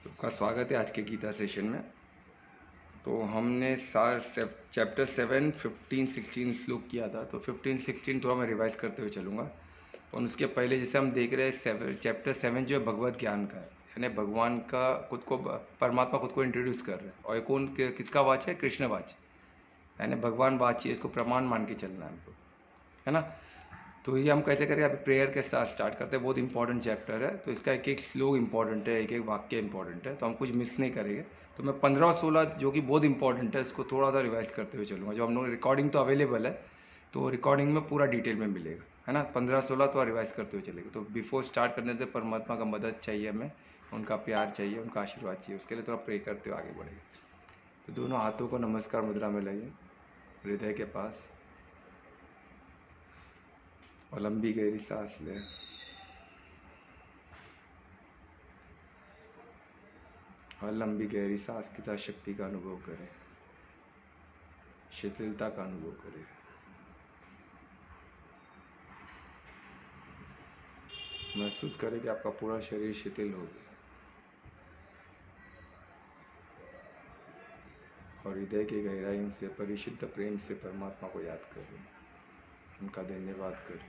सबका स्वागत है आज के गीता सेशन में। तो हमने चैप्टर 7, 15, 16 श्लोक किया था। तो 15, 16 थोड़ा मैं रिवाइज करते हुए चलूँगा। और उसके पहले जैसे हम देख रहे हैं चैप्टर 7 जो है भगवत ज्ञान का है, यानी भगवान का खुद को, परमात्मा खुद को इंट्रोड्यूस कर रहे हैं। और कौन किसका वाच्य है? कृष्ण वाच्य, यानी भगवान वाच्य है। इसको प्रमाण मान के चलना है हमको, है ना। तो ये हम कैसे करें? अभी प्रेयर के साथ स्टार्ट करते हैं। बहुत इंपॉर्टेंट चैप्टर है, तो इसका एक एक श्लोक इंपॉर्टेंट है, एक एक वाक्य इंपॉर्टेंट है, तो हम कुछ मिस नहीं करेंगे। तो मैं 15 और 16 जो कि बहुत इंपॉर्टेंट है, इसको थोड़ा सा रिवाइज करते हुए चलूँगा। जो हम लोग रिकॉर्डिंग तो अवेलेबल है, तो रिकॉर्डिंग में पूरा डिटेल में मिलेगा, है ना। 15, 16 तो रिवाइज करते हुए चलेगा। तो बिफोर स्टार्ट करने से परमात्मा का मदद चाहिए हमें, उनका प्यार चाहिए, उनका आशीर्वाद चाहिए। उसके लिए थोड़ा प्रे करते हुए आगे बढ़ेगा। तो दोनों हाथों को नमस्कार मुद्रा में लाइए हृदय के पास, और लंबी गहरी सांस लें। और लंबी गहरी सांस की तरह शक्ति का अनुभव करें, शिथिलता का अनुभव करें। महसूस करें कि आपका पूरा शरीर शिथिल हो गया, और हृदय की गहराइयों से परिशुद्ध प्रेम से परमात्मा को याद करें, उनका धन्यवाद करें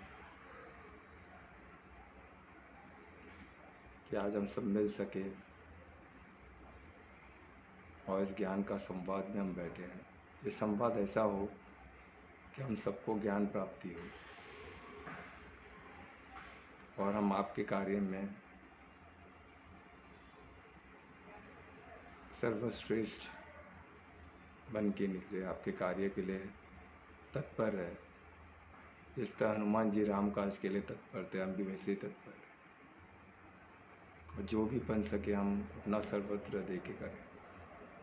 कि आज हम सब मिल सके और इस ज्ञान का संवाद में हम बैठे हैं। ये संवाद ऐसा हो कि हम सबको ज्ञान प्राप्ति हो, और हम आपके कार्य में सर्वश्रेष्ठ बन के निकले, आपके कार्य के लिए तत्पर है। जिस तरह हनुमान जी राम काज के लिए तत्पर थे, हम भी वैसे ही तत्पर हैं। और जो भी बन सके हम अपना सर्वत्र दे के करें,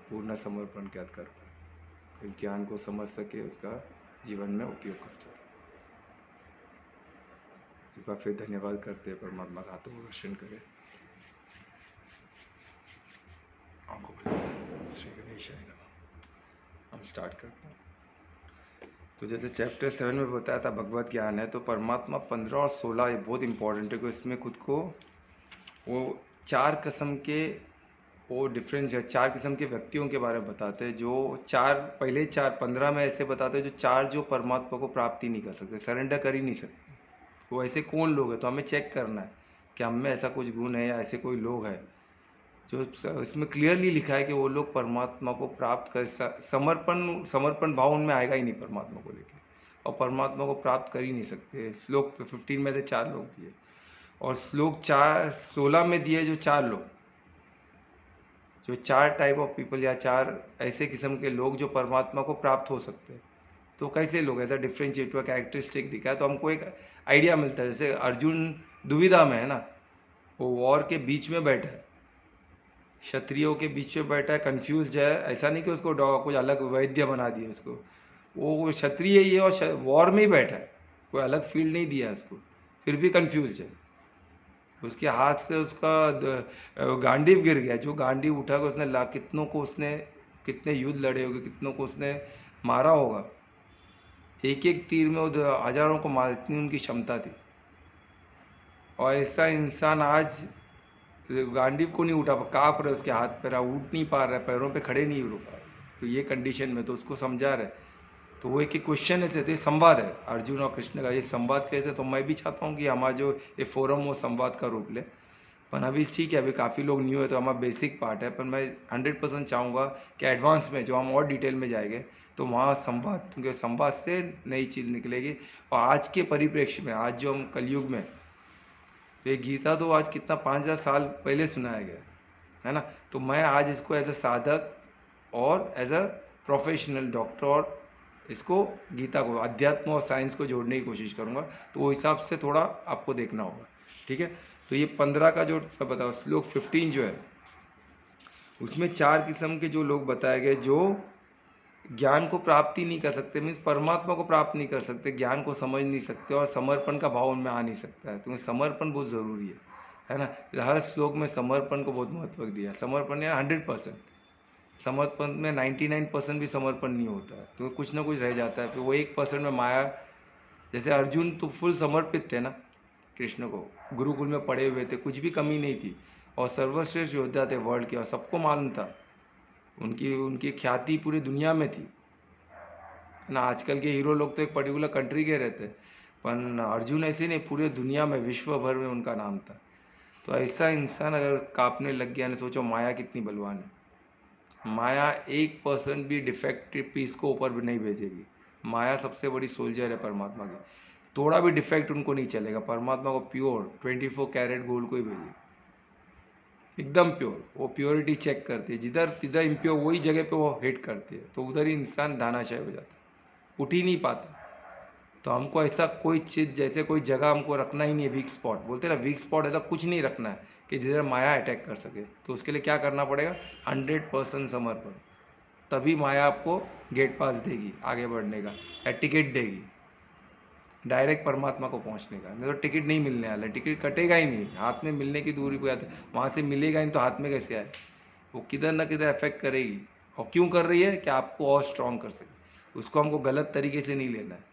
पूर्ण समर्पण कैद कर पाए, इस ज्ञान को समझ सके, उसका जीवन में उपयोग कर सके। एक बार फिर धन्यवाद करते हैं। परमात्मा का हाथों को रोशन करें। श्री गणेशाय नमः। हम स्टार्ट करते हैं। तो जैसे चैप्टर 7 में बताया था भगवत ज्ञान है, तो परमात्मा 15 और 16 ये बहुत इंपॉर्टेंट है कि इसमें खुद को वो 4 किस्म के, वो डिफरेंट है, 4 किस्म के व्यक्तियों के बारे में बताते हैं। जो 4 पहले 4 15 में ऐसे बताते हैं जो 4 जो परमात्मा को प्राप्ति नहीं कर सकते, सरेंडर कर ही नहीं सकते। वो ऐसे कौन लोग हैं? तो हमें चेक करना है कि हम में ऐसा कुछ गुण है या ऐसे कोई लोग हैं जो इसमें क्लियरली लिखा है कि वो लोग परमात्मा को प्राप्त कर, समर्पण भाव उनमें आएगा ही नहीं परमात्मा को लेके, और परमात्मा को प्राप्त कर ही नहीं सकते। श्लोक 15 में से 4 लोग दिए, और श्लोक 16 में दिए जो 4 लोग, जो 4 टाइप ऑफ पीपल या 4 ऐसे किस्म के लोग जो परमात्मा को प्राप्त हो सकते हैं। तो कैसे लोग, ऐसा डिफ्रेंशिएट हुआ, कैरेक्टरिस्टिक दिखा है, तो हमको एक आइडिया मिलता है। जैसे अर्जुन दुविधा में है ना, वो वॉर के बीच में बैठा है, क्षत्रियों के बीच में बैठा है, कंफ्यूज है। ऐसा नहीं कि उसको कुछ अलग वैद्य बना दिया उसको, वो क्षत्रिय ही है और वॉर में ही बैठा है, कोई अलग फील्ड नहीं दिया उसको, फिर भी कंफ्यूज है। उसके हाथ से उसका गांडीव गिर गया। जो गांडीव उठा कर उसने कितनों को उसने, कितने युद्ध लड़े होंगे, कितनों को उसने मारा होगा, एक एक तीर में वो हजारों को मार, इतनी उनकी क्षमता थी। और ऐसा इंसान आज गांडीव को नहीं उठा, काँप रहे उसके हाथ पैर, उठ नहीं पा रहा है, पैरों पे खड़े नहीं हो पा रहे। तो ये कंडीशन में तो उसको समझा रहे। तो वो एक एक क्वेश्चन है, तो संवाद है अर्जुन और कृष्ण का। ये संवाद कैसे? तो मैं भी चाहता हूँ कि हमारा जो ये फोरम वो संवाद का रूप ले। पर अभी ठीक है, अभी काफ़ी लोग न्यू है, तो हमारा बेसिक पार्ट है। पर मैं 100% चाहूँगा कि एडवांस में जो हम और डिटेल में जाएंगे, तो वहाँ संवाद, क्योंकि संवाद से नई चीज़ निकलेगी। और आज के परिप्रेक्ष्य में, आज जो हम कलयुग में, तो ये गीता तो आज कितना 5000 साल पहले सुनाया गया है ना। तो मैं आज इसको एज अ साधक और एज अ प्रोफेशनल डॉक्टर, और इसको गीता को अध्यात्म और साइंस को जोड़ने की कोशिश करूँगा। तो वो हिसाब से थोड़ा आपको देखना होगा, ठीक है। तो ये 15 का जो बताओ, श्लोक 15 जो है, उसमें 4 किस्म के जो लोग बताए गए जो ज्ञान को प्राप्ति नहीं कर सकते, मीन्स परमात्मा को प्राप्त नहीं कर सकते, ज्ञान को समझ नहीं सकते, और समर्पण का भाव उनमें आ नहीं सकता है। तो समर्पण बहुत ज़रूरी है ना। हर श्लोक में समर्पण को बहुत महत्व दिया। समर्पण या 100%, समर्पण में 99% भी समर्पण नहीं होता है, तो कुछ ना कुछ रह जाता है। फिर वो 1% में माया, जैसे अर्जुन तो फुल समर्पित थे ना कृष्ण को, गुरुकुल में पढ़े हुए थे, कुछ भी कमी नहीं थी, और सर्वश्रेष्ठ योद्धा थे वर्ल्ड के, और सबको मालूम था, उनकी उनकी ख्याति पूरी दुनिया में थी ना। आजकल के हीरो लोग तो एक पर्टिकुलर कंट्री के रहते, पर अर्जुन ऐसे नहीं, पूरे दुनिया में विश्व भर में उनका नाम था। तो ऐसा इंसान अगर कांपने लग गया, ने सोचो माया कितनी बलवान है। माया 1% भी डिफेक्टिव पीस को ऊपर भी नहीं भेजेगी। माया सबसे बड़ी सोल्जर है परमात्मा की, थोड़ा भी डिफेक्ट उनको नहीं चलेगा। परमात्मा को प्योर 24 कैरेट गोल्ड को ही भेजिए, एकदम प्योर। वो प्योरिटी चेक करती है, जिधर इम्प्योर वही जगह पे वो हिट करती है, तो उधर ही इंसान दानाशाही हो जाता है, उठ ही नहीं पाता। तो हमको ऐसा कोई चीज़, जैसे कोई जगह हमको रखना ही नहीं है वीक स्पॉट, बोलते ना वीक स्पॉट ऐसा कुछ नहीं रखना है कि जिधर माया अटैक कर सके। तो उसके लिए क्या करना पड़ेगा, 100% समर्पण, तभी माया आपको गेट पास देगी आगे बढ़ने का, या टिकट देगी डायरेक्ट परमात्मा को पहुंचने का। नहीं तो टिकट नहीं मिलने वाला, टिकट कटेगा ही नहीं, हाथ में मिलने की दूरी पे आते, वहाँ से मिलेगा नहीं तो हाथ में कैसे आए। वो किधर ना किधर अफेक्ट करेगी। और क्यों कर रही है, कि आपको और स्ट्रांग कर सके। उसको हमको गलत तरीके से नहीं लेना है।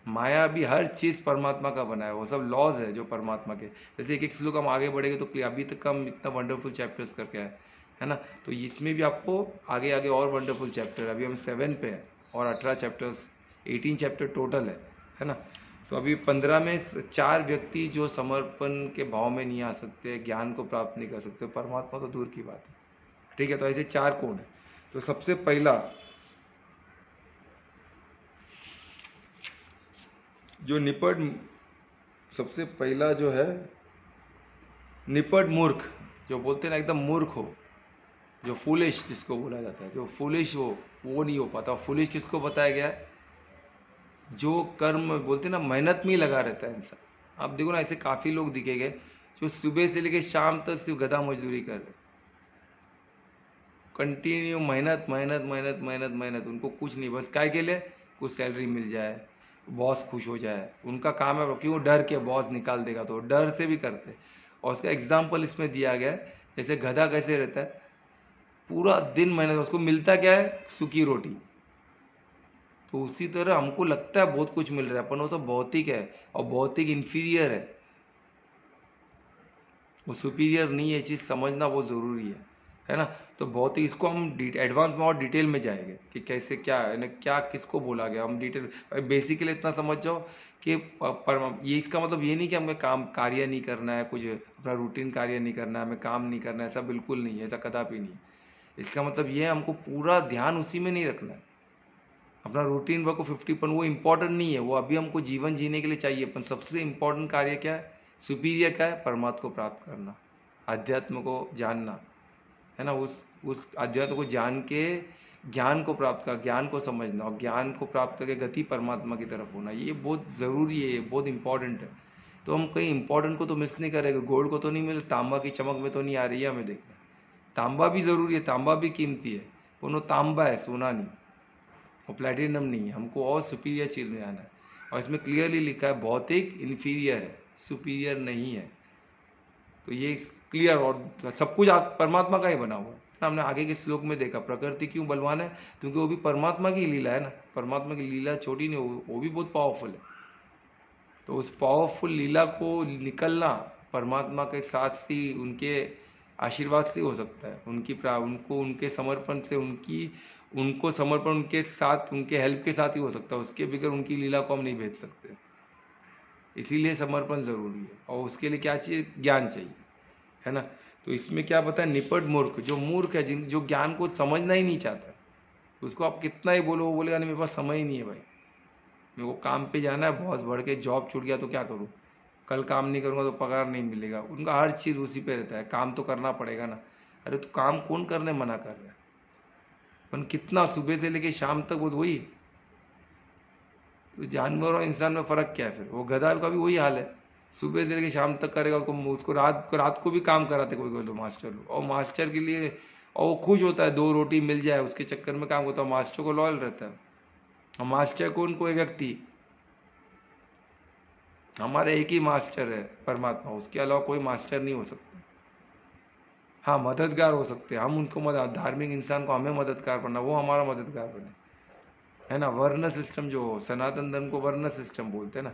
माया भी हर चीज़ परमात्मा का बना है, वो सब लॉज है जो परमात्मा के। जैसे एक एक श्लोक हम आगे बढ़ेंगे तो अभी तक हम इतना वंडरफुल चैप्टर्स करके आए है ना। तो इसमें भी आपको आगे आगे और वंडरफुल चैप्टर, अभी हम 7 पे हैं और 18 चैप्टर्स, 18 चैप्टर टोटल है ना। तो अभी 15 में 4 व्यक्ति जो समर्पण के भाव में नहीं आ सकते, ज्ञान को प्राप्त नहीं कर सकते, परमात्मा तो दूर की बात है। ठीक है, तो ऐसे 4 कौन है। तो सबसे पहला जो निपट, सबसे पहला जो है निपट मूर्ख, जो बोलते हैं ना एकदम मूर्ख हो, जो फूलिश जिसको बोला जाता है, जो फूलिश हो वो नहीं हो पाता। फूलिश किसको बताया गया है, जो कर्म बोलते हैं ना मेहनत में ही लगा रहता है इंसान। आप देखो ना, ऐसे काफ़ी लोग दिखेंगे जो सुबह से लेकर शाम तक सिर्फ गधा मजदूरी कर रहे, कंटिन्यू मेहनत मेहनत मेहनत मेहनत मेहनत, उनको कुछ नहीं, बस काय के लिए कुछ सैलरी मिल जाए, बॉस खुश हो जाए, उनका काम है। क्यों, डर के बॉस निकाल देगा, तो डर से भी करते। और उसका एग्जाम्पल इसमें दिया गया है, जैसे गधा कैसे रहता है, पूरा दिन मेहनत, उसको मिलता क्या है, सूखी रोटी। तो उसी तरह हमको लगता है बहुत कुछ मिल रहा है, पर वो तो भौतिक है, और भौतिक इंफीरियर है, वो सुपीरियर नहीं है। चीज़ समझना बहुत ज़रूरी है ना। तो भौतिक, इसको हम एडवांस में और डिटेल में जाएंगे कि कैसे क्या है ना, क्या किसको बोला गया, हम डिटेल बेसिकली इतना समझ जाओ कि ये इसका मतलब ये नहीं कि हमें काम कार्य नहीं करना है, कुछ अपना रूटीन कार्य नहीं करना है, हमें काम नहीं करना है, ऐसा बिल्कुल नहीं है, ऐसा कदापि नहीं। इसका मतलब ये है हमको पूरा ध्यान उसी में नहीं रखना है। अपना रूटीन वर्क को 50% वो इम्पोर्टेंट नहीं है, वो अभी हमको जीवन जीने के लिए चाहिए, पर सबसे इम्पोर्टेंट कार्य क्या है, सुपीरियर क्या है, परमात्मा को प्राप्त करना, अध्यात्म को जानना है ना। उस अध्यात्म को जान के ज्ञान को प्राप्त कर, ज्ञान को समझना, और ज्ञान को प्राप्त करके गति परमात्मा की तरफ होना, ये बहुत ज़रूरी है, ये बहुत इंपॉर्टेंट है। तो हम कहीं इंपॉर्टेंट को तो मिस नहीं करेंगे। गोल्ड को तो नहीं मिले, तांबा की चमक में तो नहीं आ रही है हमें देखना। तांबा भी ज़रूरी है, तांबा भी कीमती है, वो तांबा है, सोना नहीं, और प्लेटिनम नहीं है। हमको और सुपीरियर चीज़ में आना है, और इसमें क्लियरली लिखा है भौतिक इन्फीरियर है, सुपीरियर नहीं है। तो ये क्लियर, और सब कुछ परमात्मा का ही बना हुआ है। हमने आगे के श्लोक में देखा प्रकृति क्यों बलवान है, क्योंकि वो भी परमात्मा की लीला है ना। परमात्मा की लीला छोटी नहीं, वो भी बहुत पावरफुल है। तो उस पावरफुल लीला को निकलना परमात्मा के साथ ही, उनके आशीर्वाद से हो सकता है, उनको उनके समर्पण से, उनको समर्पण उनके साथ, उनके हेल्प के साथ ही हो सकता है। उसके बगैर उनकी लीला को हम नहीं भेज सकते। इसीलिए समर्पण जरूरी है, और उसके लिए क्या चाहिए, ज्ञान चाहिए, है ना। तो इसमें क्या पता है, निपट मूर्ख, जो मूर्ख है, जो ज्ञान को समझना ही नहीं चाहता, उसको आप कितना ही बोलो, वो बोलेगा नहीं मेरे पास समय ही नहीं है भाई, मेरे को काम पे जाना है, बहुत बढ़ के जॉब छूट गया तो क्या करूँ, कल काम नहीं करूँगा तो पगार नहीं मिलेगा। उनका हर चीज़ उसी पे रहता है, काम तो करना पड़ेगा ना। अरे तो काम कौन करने मना कर रहा है, पर कितना सुबह से लेके शाम तक वो वही। तो जानवर और इंसान में फ़र्क क्या है फिर, वो गधा का भी वही हाल है, सुबह से लेकर शाम तक करेगा। उसको रात को भी काम कराते कोई कोई लोग, मास्टर लोग, और मास्टर के लिए, और वो खुश होता है 2 रोटी मिल जाए उसके चक्कर में काम करता है, मास्टर को लॉयल रहता है। और मास्टर कौन, कोई व्यक्ति, हमारे एक ही मास्टर है परमात्मा, उसके अलावा कोई मास्टर नहीं हो सकता। हाँ, मददगार हो सकते हैं हम, उनको मदद, धार्मिक इंसान को हमें मददगार बनना, वो हमारा मददगार बने, है ना। वर्ण सिस्टम जो हो, सनातन धर्म को वर्ण सिस्टम बोलते हैं ना।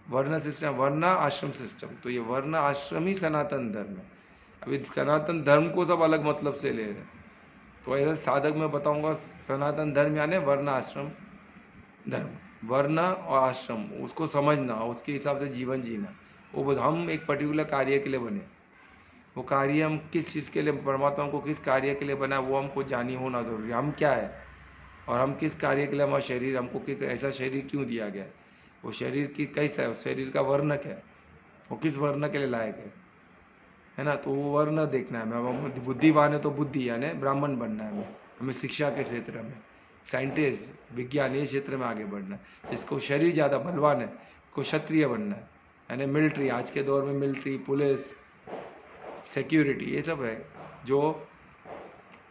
वर्ण सिस्टम, वर्ण आश्रम सिस्टम, तो ये वर्ण आश्रम ही सनातन धर्म है। अभी सनातन धर्म को सब अलग मतलब से ले रहे हैं। तो ऐसे साधक मैं बताऊंगा, सनातन धर्म यानी वर्ण आश्रम धर्म, वर्ण और आश्रम उसको समझना, उसके हिसाब से जीवन जीना। वो हम एक पर्टिकुलर कार्य के लिए बने, वो कार्य हम किस चीज़ के लिए, परमात्मा हमको किस कार्य के लिए बना वो हमको जानी होना जरूरी है, हम क्या है और हम किस कार्य के लिए, हमारा शरीर हमको किस ऐसा शरीर क्यों दिया गया है, वो शरीर की कैसा है, उस शरीर का वर्ण क्या है, वो किस वर्ण के लिए लायक है ना। तो वो वर्ण देखना है हमें, बुद्धिवान है तो बुद्धि यानी ब्राह्मण बनना है हमें शिक्षा के क्षेत्र में, साइंटिस्ट विज्ञान ये क्षेत्र में आगे बढ़ना है। जिसको शरीर ज़्यादा बलवान है को क्षत्रिय बनना है, यानी मिलिट्री, आज के दौर में मिलिट्री, पुलिस, सिक्योरिटी ये सब है। जो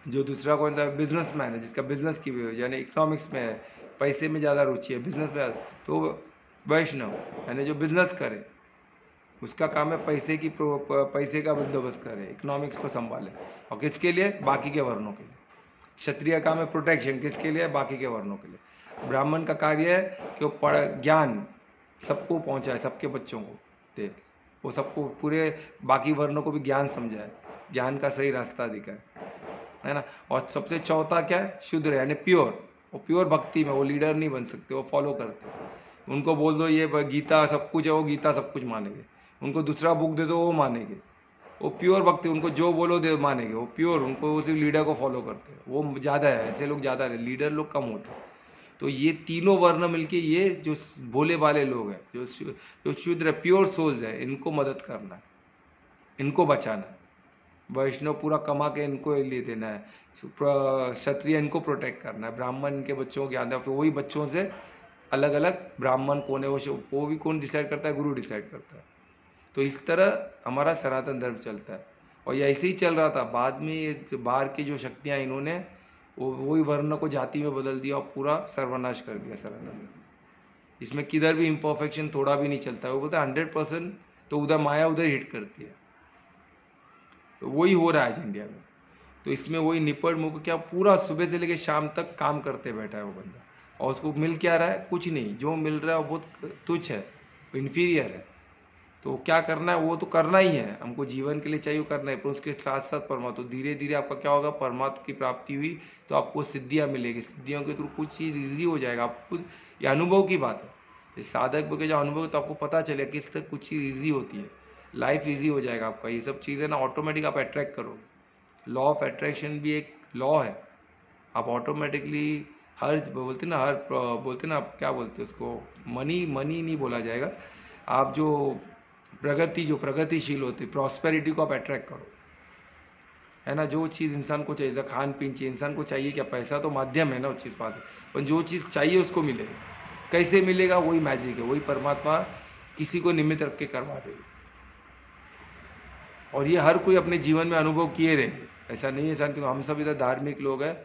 जो दूसरा कौन सा बिजनेसमैन है, जिसका बिजनेस की यानी इकोनॉमिक्स में है, पैसे में ज़्यादा रुचि है, बिजनेस में, तो वैष्णव यानी जो बिजनेस करे, उसका काम है पैसे का बंदोबस्त करे, इकोनॉमिक्स को संभाले। और किसके लिए, बाकी के वर्णों के लिए। क्षत्रिय काम है प्रोटेक्शन, किसके लिए, बाकी के वर्णों के लिए। ब्राह्मण का कार्य है कि वो ज्ञान सबको पहुंचाए, सबके बच्चों को दे, वो सबको पूरे बाकी वर्णों को भी ज्ञान समझाए, ज्ञान का सही रास्ता दिखाए, है ना। और सबसे चौथा क्या है, शूद्र यानी प्योर, वो प्योर भक्ति में, वो लीडर नहीं बन सकते, वो फॉलो करते। उनको बोल दो ये गीता सब कुछ है, वो गीता सब कुछ मानेंगे। उनको दूसरा बुक दे दो वो मानेंगे, वो प्योर भक्ति, उनको जो बोलो दे मानेंगे, वो प्योर, उनको वो सिर्फ लीडर को फॉलो करते हैं, वो ज़्यादा है, ऐसे लोग ज़्यादा है, लीडर लोग कम होते हैं। तो ये तीनों वर्ण मिलके ये जो भोले वाले लोग हैं, जो शूद्र प्योर सोल्स है, इनको मदद करना है, इनको बचाना है। वैष्णव पूरा कमा के इनको लिए देना है, क्षत्रिय इनको प्रोटेक्ट करना है, ब्राह्मण इनके बच्चों को ज्ञान देना, फिर वही बच्चों से अलग अलग ब्राह्मण कौन है वो भी कौन डिसाइड करता है, गुरु डिसाइड करता है। तो इस तरह हमारा सनातन धर्म चलता है। और ये ऐसे ही चल रहा था, बाद में ये बाहर की जो शक्तियाँ इन्होंने वही वर्ण को जाति में बदल दिया और पूरा सर्वनाश कर दिया सनातन धर्म। इसमें किधर भी इम्परफेक्शन थोड़ा भी नहीं चलता है, वो बोलता है 100%, तो उधर माया उधर हिट करती है। तो वही हो रहा है आज इंडिया में। तो इसमें वही निपट मुख क्या, पूरा सुबह से लेकर शाम तक काम करते बैठा है वो बंदा, और उसको मिल क्या रहा है, कुछ नहीं, जो मिल रहा है वो बहुत तुच्छ है, इन्फीरियर है। तो क्या करना है, वो तो करना ही है, हमको जीवन के लिए चाहिए करना है, पर उसके साथ साथ परमात्मा, तो धीरे धीरे आपका क्या होगा, परमात्मा की प्राप्ति हुई तो आपको सिद्धियाँ मिलेगी, सिद्धियों के थ्रू कुछ चीज़ ईजी हो जाएगा आपको। ये अनुभव की बात है, इस साधक के जो अनुभव है तो आपको पता चलेगा किस तक कुछ चीज़ ईजी होती है, लाइफ ईजी हो जाएगा आपका। ये सब चीज़ें ना ऑटोमेटिक आप अट्रैक्ट करोगे, लॉ ऑफ अट्रैक्शन भी एक लॉ है, आप ऑटोमेटिकली हर बोलते ना, हर बोलते ना, आप क्या बोलते हैं उसको, मनी नहीं बोला जाएगा, आप जो प्रगति, जो प्रगतिशील होती है, प्रॉस्पेरिटी को आप अट्रैक्ट करो, है ना। जो चीज़ इंसान को चाहिए, खान पीन चाहिए, इंसान को चाहिए क्या, पैसा तो माध्यम है ना उस चीज़ पास, पर जो चीज़ चाहिए उसको मिलेगा, कैसे मिलेगा, वही मैजिक है, वही परमात्मा किसी को निमित्त रख के करवा देगा। और ये हर कोई अपने जीवन में अनुभव किए रहेंगे, ऐसा नहीं है शांति। हम सब इधर धार्मिक लोग हैं,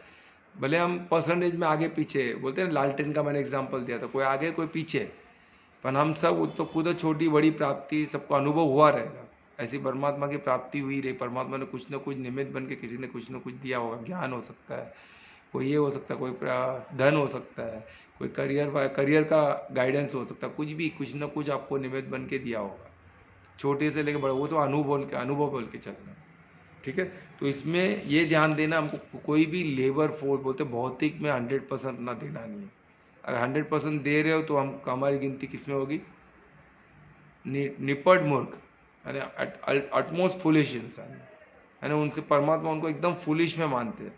भले हम परसेंटेज में आगे पीछे, बोलते हैं लालटेन का मैंने एग्जांपल दिया था, कोई आगे कोई पीछे, पर हम सब तो खुद छोटी बड़ी प्राप्ति सबको अनुभव हुआ रहेगा। ऐसी परमात्मा की प्राप्ति हुई रही, परमात्मा ने कुछ न कुछ निमित्त बन के किसी ने कुछ न कुछ दिया होगा, ज्ञान हो सकता है, कोई ये हो सकता है, कोई धन हो सकता है, कोई करियर का गाइडेंस हो सकता है, कुछ भी कुछ न कुछ आपको निमित्त बन के दिया होगा, छोटे से लेकर बड़े, वो तो अनुभव बोल के चलना, ठीक है। तो इसमें ये ध्यान देना, हमको कोई भी लेबर फोर्स बोलते भौतिक में 100% अपना देना नहीं है। अगर 100% दे रहे हो तो हम हमारी गिनती किस में होगी, निपट मूर्ख, यानी अटमोस्ट फुलिश इंसान, है ना। उनसे परमात्मा उनको एकदम फुलिश में मानते हैं,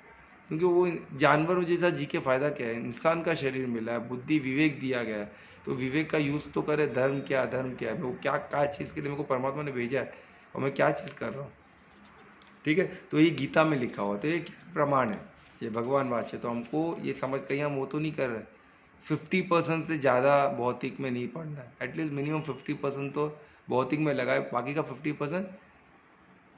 क्योंकि वो जानवरों जैसा जी के फायदा क्या है, इंसान का शरीर मिला है, बुद्धि विवेक दिया गया है, तो विवेक का यूज तो करे, धर्म क्या है, वो क्या चीज़ के लिए मेरे को परमात्मा ने भेजा है और मैं क्या चीज़ कर रहा हूँ, ठीक है। तो ये गीता में लिखा हुआ, तो ये प्रमाण है, ये भगवान वाच्य। तो हमको ये समझ, कहीं हम वो तो नहीं कर रहे, 50% से ज़्यादा भौतिक में नहीं पढ़ना है, एटलीस्ट मिनिमम 50% तो भौतिक में लगाए, बाकी का 50%,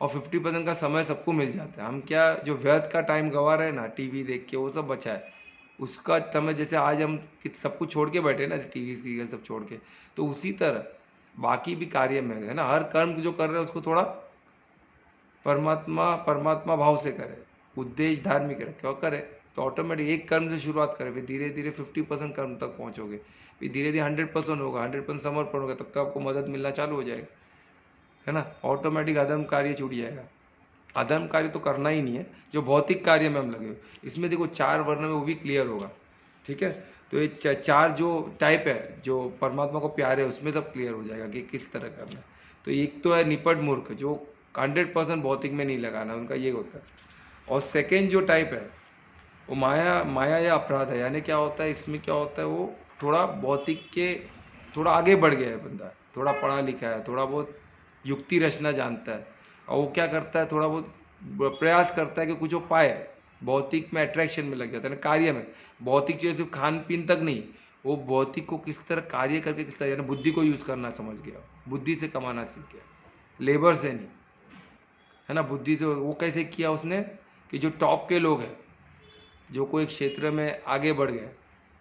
और 50% का समय सबको मिल जाता है। हम क्या जो व्यर्थ का टाइम गवा रहे हैं ना, टीवी देख के, वो सब बचा है, उसका समय जैसे आज हम सब कुछ छोड़ के बैठे ना, टीवी सीरियल सब छोड़ के, तो उसी तरह बाकी भी कार्य में है ना, हर कर्म जो कर रहे हैं उसको थोड़ा परमात्मा भाव से करे, उद्देश्य धार्मिक रखे और करे, तो ऑटोमेटिक एक कर्म से शुरुआत करें, फिर धीरे धीरे 50% कर्म तक पहुंचोगे, फिर धीरे धीरे 100% होगा, 100% समर्पण होगा, तब तक आपको मदद मिलना चालू हो जाएगा, है ना। ऑटोमेटिक अधर्म कार्य छूट जाएगा, अधर्म कार्य तो करना ही नहीं है, जो भौतिक कार्य में हम लगे हुए। इसमें देखो 4 वर्ण में वो भी क्लियर होगा, ठीक है। तो ये चार जो टाइप है जो परमात्मा को प्यारे है उसमें सब क्लियर हो जाएगा कि किस तरह करना है। तो एक तो है निपट मूर्ख, जो 100% भौतिक में नहीं लगाना, उनका ये होता है। और सेकेंड जो टाइप है वो माया या अपराध है। यानी क्या होता है इसमें, क्या होता है, वो थोड़ा भौतिक के थोड़ा आगे बढ़ गया है बंदा, थोड़ा पढ़ा लिखा है, थोड़ा बहुत युक्ति रचना जानता है, और वो क्या करता है, थोड़ा बहुत प्रयास करता है कि कुछ वो पाए, भौतिक में अट्रैक्शन में लग जाता है ना, कार्य में। भौतिक चीज़ सिर्फ खान पीन तक नहीं, वो भौतिक को किस तरह कार्य करके किस तरह, यानी बुद्धि को यूज़ करना समझ गया, बुद्धि से कमाना सीख गया, लेबर से नहीं, है ना। बुद्धि से वो कैसे किया उसने, कि जो टॉप के लोग हैं, जो कोई क्षेत्र में आगे बढ़ गए,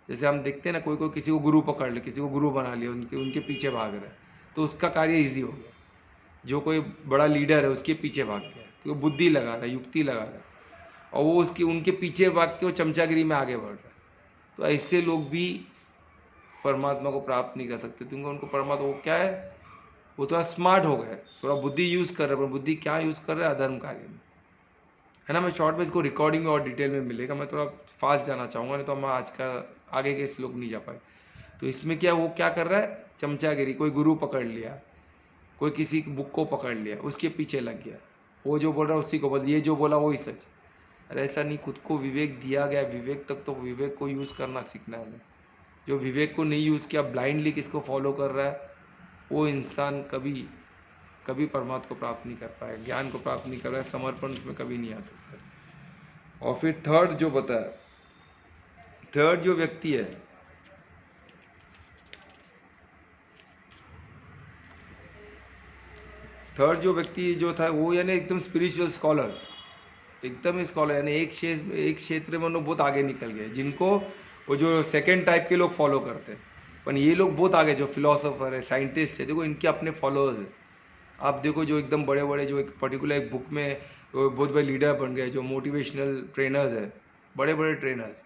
जैसे हम देखते हैं ना, कोई कोई किसी को गुरु पकड़ ले, किसी को गुरु बना लिया, उनके उनके पीछे भाग रहे हैं, तो उसका कार्य इजी हो गया। जो कोई बड़ा लीडर है उसके पीछे भाग गया, तो वो बुद्धि लगा रहा है, युक्ति लगा रहा है, और वो उसकी उनके पीछे भाग के वो चमचागिरी में आगे बढ़ रहा है। तो ऐसे लोग भी परमात्मा को प्राप्त नहीं कर सकते, क्योंकि उनको परमात्मा, वो क्या है, वो थोड़ा स्मार्ट हो गए, थोड़ा बुद्धि यूज़ कर रहे हैं, पर बुद्धि क्या यूज़ कर रहे हैं, अधर्म कार्य में, है ना। मैं शॉर्ट में इसको रिकॉर्डिंग में और डिटेल में मिलेगा, मैं थोड़ा फास्ट जाना चाहूँगा, नहीं तो हम आज का आगे के श्लोक नहीं जा पाए। तो इसमें क्या, वो क्या कर रहा है, चमचागिरी, कोई गुरु पकड़ लिया, कोई किसी बुक को पकड़ लिया, उसके पीछे लग गया, वो जो बोल रहा है उसी को बोल, ये जो बोला वही सच। अरे ऐसा नहीं, खुद को विवेक दिया गया, विवेक तक तो विवेक को यूज़ करना सीखना है। जो विवेक को नहीं यूज़ किया, ब्लाइंडली किसको फॉलो कर रहा है, वो इंसान कभी कभी परमात्मा को प्राप्त नहीं कर पाएगा, ज्ञान को प्राप्त नहीं कर रहा है, समर्पण उसमें कभी नहीं आ सकता। और फिर थर्ड जो बताया, थर्ड जो व्यक्ति है, थर्ड जो व्यक्ति जो था वो यानी एकदम स्पिरिचुअल स्कॉलर्स, एकदम स्कॉलर, यानी एक क्षेत्र में उन लोग बहुत आगे निकल गए, जिनको वो जो सेकेंड टाइप के लोग फॉलो करते हैं। पर ये लोग बहुत आगे, जो फिलोसोफर है, साइंटिस्ट है, देखो इनके अपने फॉलोअर्स है। आप देखो जो एकदम बड़े बड़े, जो एक पर्टिकुलर एक बुक में वो बहुत बड़े लीडर बन गए, जो मोटिवेशनल ट्रेनर्स है, बड़े बड़े ट्रेनर्स,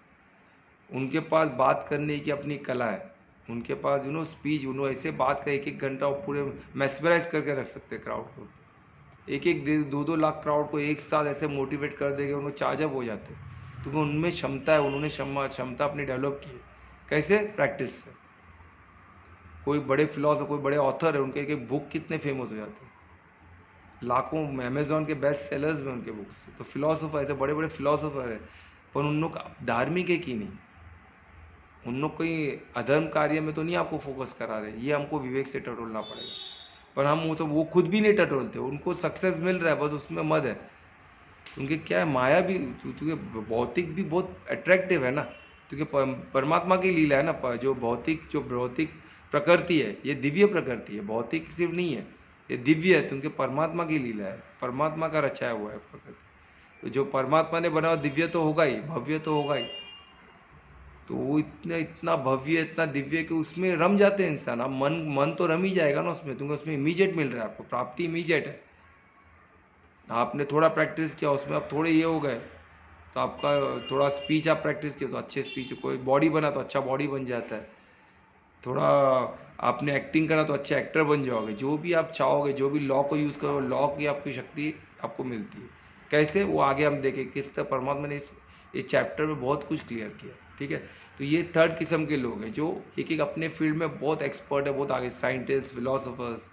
उनके पास बात करने की अपनी कला है, उनके पास स्पीच, उन्होंने ऐसे बात कर 1-1 घंटा और पूरे मैस्मराइज करके रख सकते हैं क्राउड को, 1-1 2-2 लाख क्राउड को एक साथ ऐसे मोटिवेट कर देंगे, उनको चार्जअप हो जाते हैं, क्योंकि उनमें क्षमता है, उन्होंने क्षमता अपनी डेवलप की है। कैसे, प्रैक्टिस से। कोई बड़े फिलोसोफर, कोई बड़े ऑथर है, उनके एक बुक कितने फेमस हो जाते हैं, लाखों, अमेजोन के बेस्ट सेलर्स में उनके बुक्स। तो फिलोसोफर, ऐसे बड़े बड़े फिलोसोफर है, पर उन लोग धार्मिक है कि नहीं, उन लोग कोई अधर्म कार्य में तो नहीं आपको फोकस करा रहे, ये हमको विवेक से टटोलना पड़ेगा। पर हम वो खुद भी नहीं टटोलते, उनको सक्सेस मिल रहा है, बस उसमें मद है, क्योंकि क्या है, माया भी, क्योंकि भौतिक भी बहुत अट्रैक्टिव है ना, क्योंकि परमात्मा की लीला है ना। जो भौतिक प्रकृति है, ये दिव्य प्रकृति है, भौतिक सिर्फ नहीं है, ये दिव्य है, क्योंकि परमात्मा की लीला है, परमात्मा का रचाया हुआ है प्रकृति। तो जो परमात्मा ने बनाया दिव्य तो होगा ही, भव्य तो होगा ही। तो वो इतना भव्य, इतना दिव्य कि उसमें रम जाते हैं इंसान। अब मन तो रम ही जाएगा ना उसमें, क्योंकि उसमें इमीडिएट मिल रहा है आपको, प्राप्ति इमीडिएट है। आपने थोड़ा प्रैक्टिस किया उसमें, आप थोड़े ये हो गए, तो आपका थोड़ा स्पीच आप प्रैक्टिस किया तो अच्छे स्पीच, कोई बॉडी बना तो अच्छा बॉडी बन जाता है, थोड़ा आपने एक्टिंग करा तो अच्छे एक्टर बन जाओगे। जो भी आप चाहोगे, जो भी लॉ को यूज़ करो, लॉ की आपकी शक्ति आपको मिलती है। कैसे, वो आगे हम देखें किस तरह परमात्मा ने इस चैप्टर में बहुत कुछ क्लियर किया, ठीक है। तो ये थर्ड किस्म के लोग हैं, जो एक एक अपने फील्ड में बहुत एक्सपर्ट है, बहुत आगे, साइंटिस्ट, फिलोसोफर्स,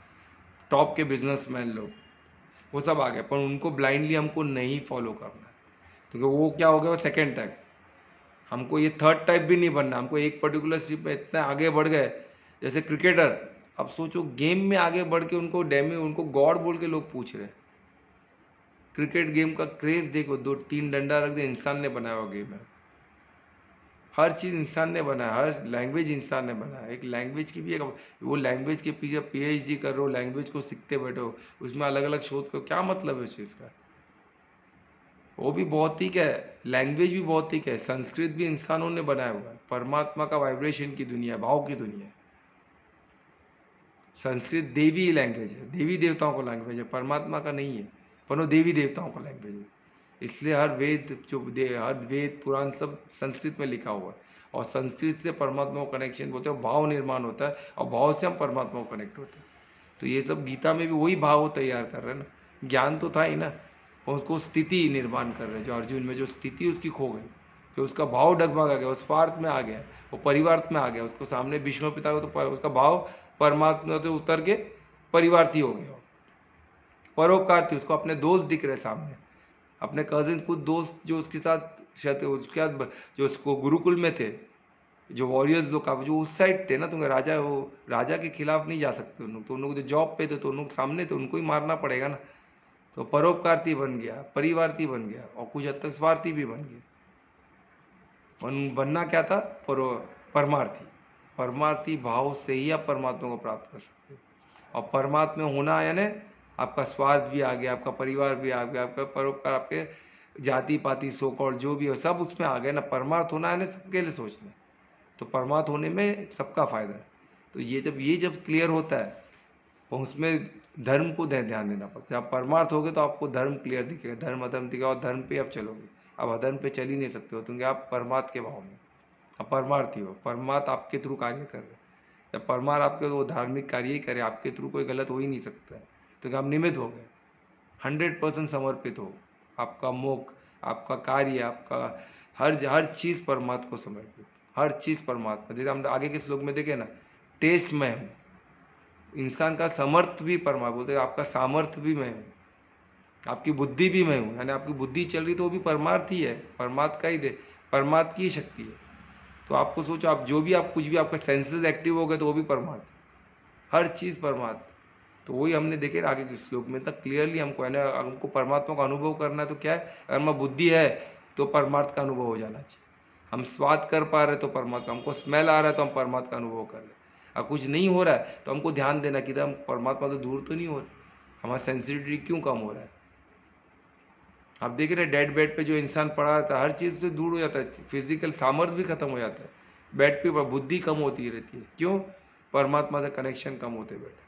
टॉप के बिजनेसमैन लोग, वो सब आ गए। पर उनको ब्लाइंडली हमको नहीं फॉलो करना है, क्योंकि वो क्या हो गया, वो सेकेंड टाइप। हमको ये थर्ड टाइप भी नहीं बनना, हमको एक पर्टिकुलर शिप में इतना आगे बढ़ गए, जैसे क्रिकेटर। अब सोचो गेम में आगे बढ़ के उनको गॉड बोल के लोग पूछ रहे हैं। क्रिकेट गेम का क्रेज देखो, 2-3 डंडा रख दे, इंसान ने बनाया हुआ गेम है, हर चीज़ इंसान ने बनाया, हर लैंग्वेज इंसान ने बनाया। एक लैंग्वेज की भी एक, वो लैंग्वेज के पीछे PhD कर रहे हो, लैंग्वेज को सीखते बैठो, उसमें अलग अलग शोध करो, क्या मतलब है उस चीज़ का। वो भी भौतिक है, लैंग्वेज भी भौतिक है, संस्कृत भी इंसानों ने बनाया हुआ है, परमात्मा का वाइब्रेशन की दुनिया, भाव की दुनिया है। संस्कृत देवी लैंग्वेज है, देवी देवताओं का लैंग्वेज है, परमात्मा का नहीं है, पर वो देवी देवताओं का लैंग्वेज है। इसलिए हर वेद पुराण सब संस्कृत में लिखा हुआ है, और संस्कृत से परमात्मा को कनेक्शन होते हैं, भाव निर्माण होता है, और भाव से हम परमात्मा को कनेक्ट होते हैं। तो ये सब गीता में भी वही भाव तैयार कर रहे हैं ना, ज्ञान तो था ही ना। और उसको स्थिति निर्माण कर रहे हैं। जो अर्जुन में जो स्थिति उसकी खो गई, जो उसका भाव डगमगा गया, उस स्वार्थ में आ गया, वो परिवार में आ गया, उसको सामने भीष्म पिता को तो उसका भाव परमात्मा से उतर के परिवार्थी हो गया, परोपकार थी, उसको अपने दोस्त दिख रहे सामने, अपने कजिन कुछ दोस्त जो उसके साथ उसके साथ जो उसको गुरुकुल में थे, जो वॉरियर्स लोग काफी जो उस साइड थे ना, तुम्हें राजा वो राजा के खिलाफ नहीं जा सकते उन लोग, तो उन लोग जो जॉब पे थे तो उन लोग सामने थे, उनको ही मारना पड़ेगा ना। तो परोपकारती बन गया, परिवारती बन गया, और कुछ हद तक स्वार्थी भी बन गया। बनना क्या था? परमार्थी। परमार्थी भाव से ही आप परमात्मा को प्राप्त कर सकते हो। और परमात्मा होना यानी आपका स्वार्थ भी आ गया, आपका परिवार भी आ गया, आपका परोपकार, आपके जाति पाति सो कॉल्ड जो भी हो सब उसमें आ गए ना। परमार्थ होना है ना सबके लिए सोचना, तो परमार्थ होने में सबका फायदा है। तो ये जब क्लियर होता है तो उसमें धर्म को ध्यान देना पड़ता है। आप परमार्थ हो गए तो आपको धर्म क्लियर दिखेगा, धर्म अधर्म दिखेगा, और धर्म पे आप चलोगे। आप अधर्म पे चल ही नहीं सकते हो क्योंकि आप परमार्थ के भाव में, आप परमार्थी हो। परमार्थ आपके थ्रू कार्य कर रहे हैं, जब परमार्थ आपके वो धार्मिक कार्य ही करे, आपके थ्रू कोई गलत हो ही नहीं सकता है, तो आप निमित्त हो गए, 100% समर्पित हो। आपका मोक्ष, आपका कार्य, आपका हर चीज़ परमात्मा को समर्पित, हर चीज़ परमात्मा। जैसे हम आगे के श्लोक में देखे ना, टेस्ट मैं हूँ, इंसान का समर्थ भी परमात्मा बोलते हैं, आपका सामर्थ्य भी मैं हूँ, आपकी बुद्धि भी मैं हूँ, यानी आपकी बुद्धि चल रही तो वो भी परमार्थ ही है, परमात्मा का ही दे, परमात्मा की ही शक्ति है। तो आपको सोचो, आप जो भी आप कुछ भी आपका सेंसेस एक्टिव हो गए तो वो भी परमात्मा, हर चीज़ परमात्मा। तो वही हमने देखे आगे के श्लोक में तक क्लियरली हमको परमात्मा का अनुभव करना है। तो क्या है, अगर हमारी बुद्धि है तो परमात्मा का अनुभव हो जाना चाहिए। हम स्वाद कर पा रहे तो परमात्मा, हमको स्मेल आ रहा है तो हम परमात्मा का अनुभव कर रहे हैं। अब कुछ नहीं हो रहा है तो हमको ध्यान देना कि हम परमात्मा तो दूर तो नहीं हो रहे, हमारा सेंसिटिविटी क्यों कम हो रहा है। आप देख रहे हैं डेड बेड पे जो इंसान पड़ा रहता है हर चीज़ से दूर हो जाता है, फिजिकल सामर्थ्य भी खत्म हो जाता है, बेड पे बुद्धि कम होती रहती है। क्यों? परमात्मा से कनेक्शन कम होते बैठे,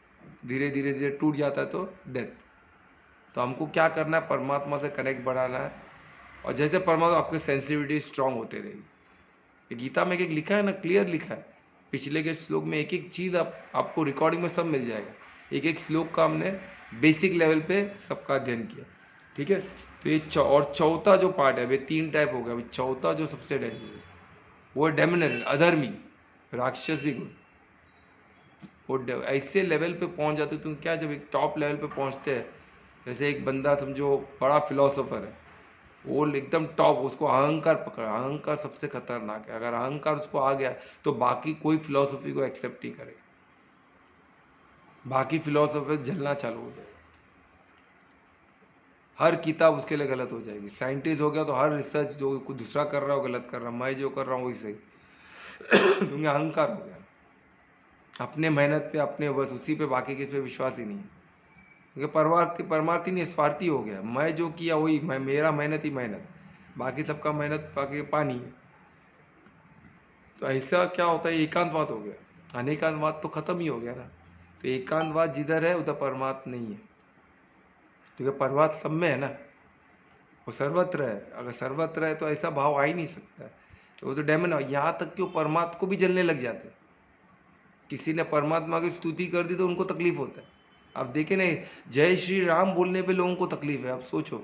धीरे धीरे धीरे टूट जाता है तो डेथ। तो हमको क्या करना है, परमात्मा से कनेक्ट बढ़ाना है, और जैसे परमात्मा आपकी सेंसिटिविटी स्ट्रांग होते रहेगी। गीता में एक लिखा है ना, क्लियर लिखा है, पिछले के श्लोक में एक एक चीज़ आपको रिकॉर्डिंग में सब मिल जाएगा। एक एक श्लोक का हमने बेसिक लेवल पे सबका अध्ययन किया, ठीक है। तो ये और चौथा जो पार्ट है, वे 3 टाइप हो गया। अभी चौथा जो सबसे डेंजरस वो डेमिनल, अधर्मी, राक्षसी गुण। वो ऐसे लेवल पे पहुंच जाते तुम क्या, जब एक टॉप लेवल पे पहुंचते हैं, जैसे एक बंदा समझो बड़ा फिलोसोफर है, वो एकदम टॉप, उसको अहंकार पकड़ा, अहंकार सबसे खतरनाक है। अगर अहंकार उसको आ गया तो बाकी कोई फिलोसफी को एक्सेप्ट ही करेगा, बाकी फिलोसफी जलना चालू हो जाएगा, हर किताब उसके लिए गलत हो जाएगी। साइंटिस्ट हो गया तो हर रिसर्च जो कोई दूसरा कर रहा हो गलत कर रहा, मैं जो कर रहा हूँ वही सही क्योंकि अहंकार हो गया, अपने मेहनत पे, अपने बस उसी पे, बाकी किस पे विश्वास ही नहीं है। क्योंकि परमार्थी नहीं, स्वार्थी हो गया, मैं जो किया वही मैं, मेरा मेहनत ही मेहनत, बाकी सबका मेहनत बाकी पानी है। तो ऐसा क्या होता है, एकांतवाद हो गया, अनेकांतवाद तो खत्म ही हो गया ना। तो एकांतवाद जिधर है उधर परमात्मा नहीं है, क्योंकि परमात्मा सब में है ना, वो सर्वत्र है। अगर सर्वत्र है तो ऐसा भाव आ ही नहीं सकता है, तो वो तो डेमन है। यहाँ तक कि वो परमात्मा को भी जलने लग जाते हैं, किसी ने परमात्मा की स्तुति कर दी तो उनको तकलीफ होता है। आप देखे नहीं, जय श्री राम बोलने पे लोगों को तकलीफ है। आप सोचो,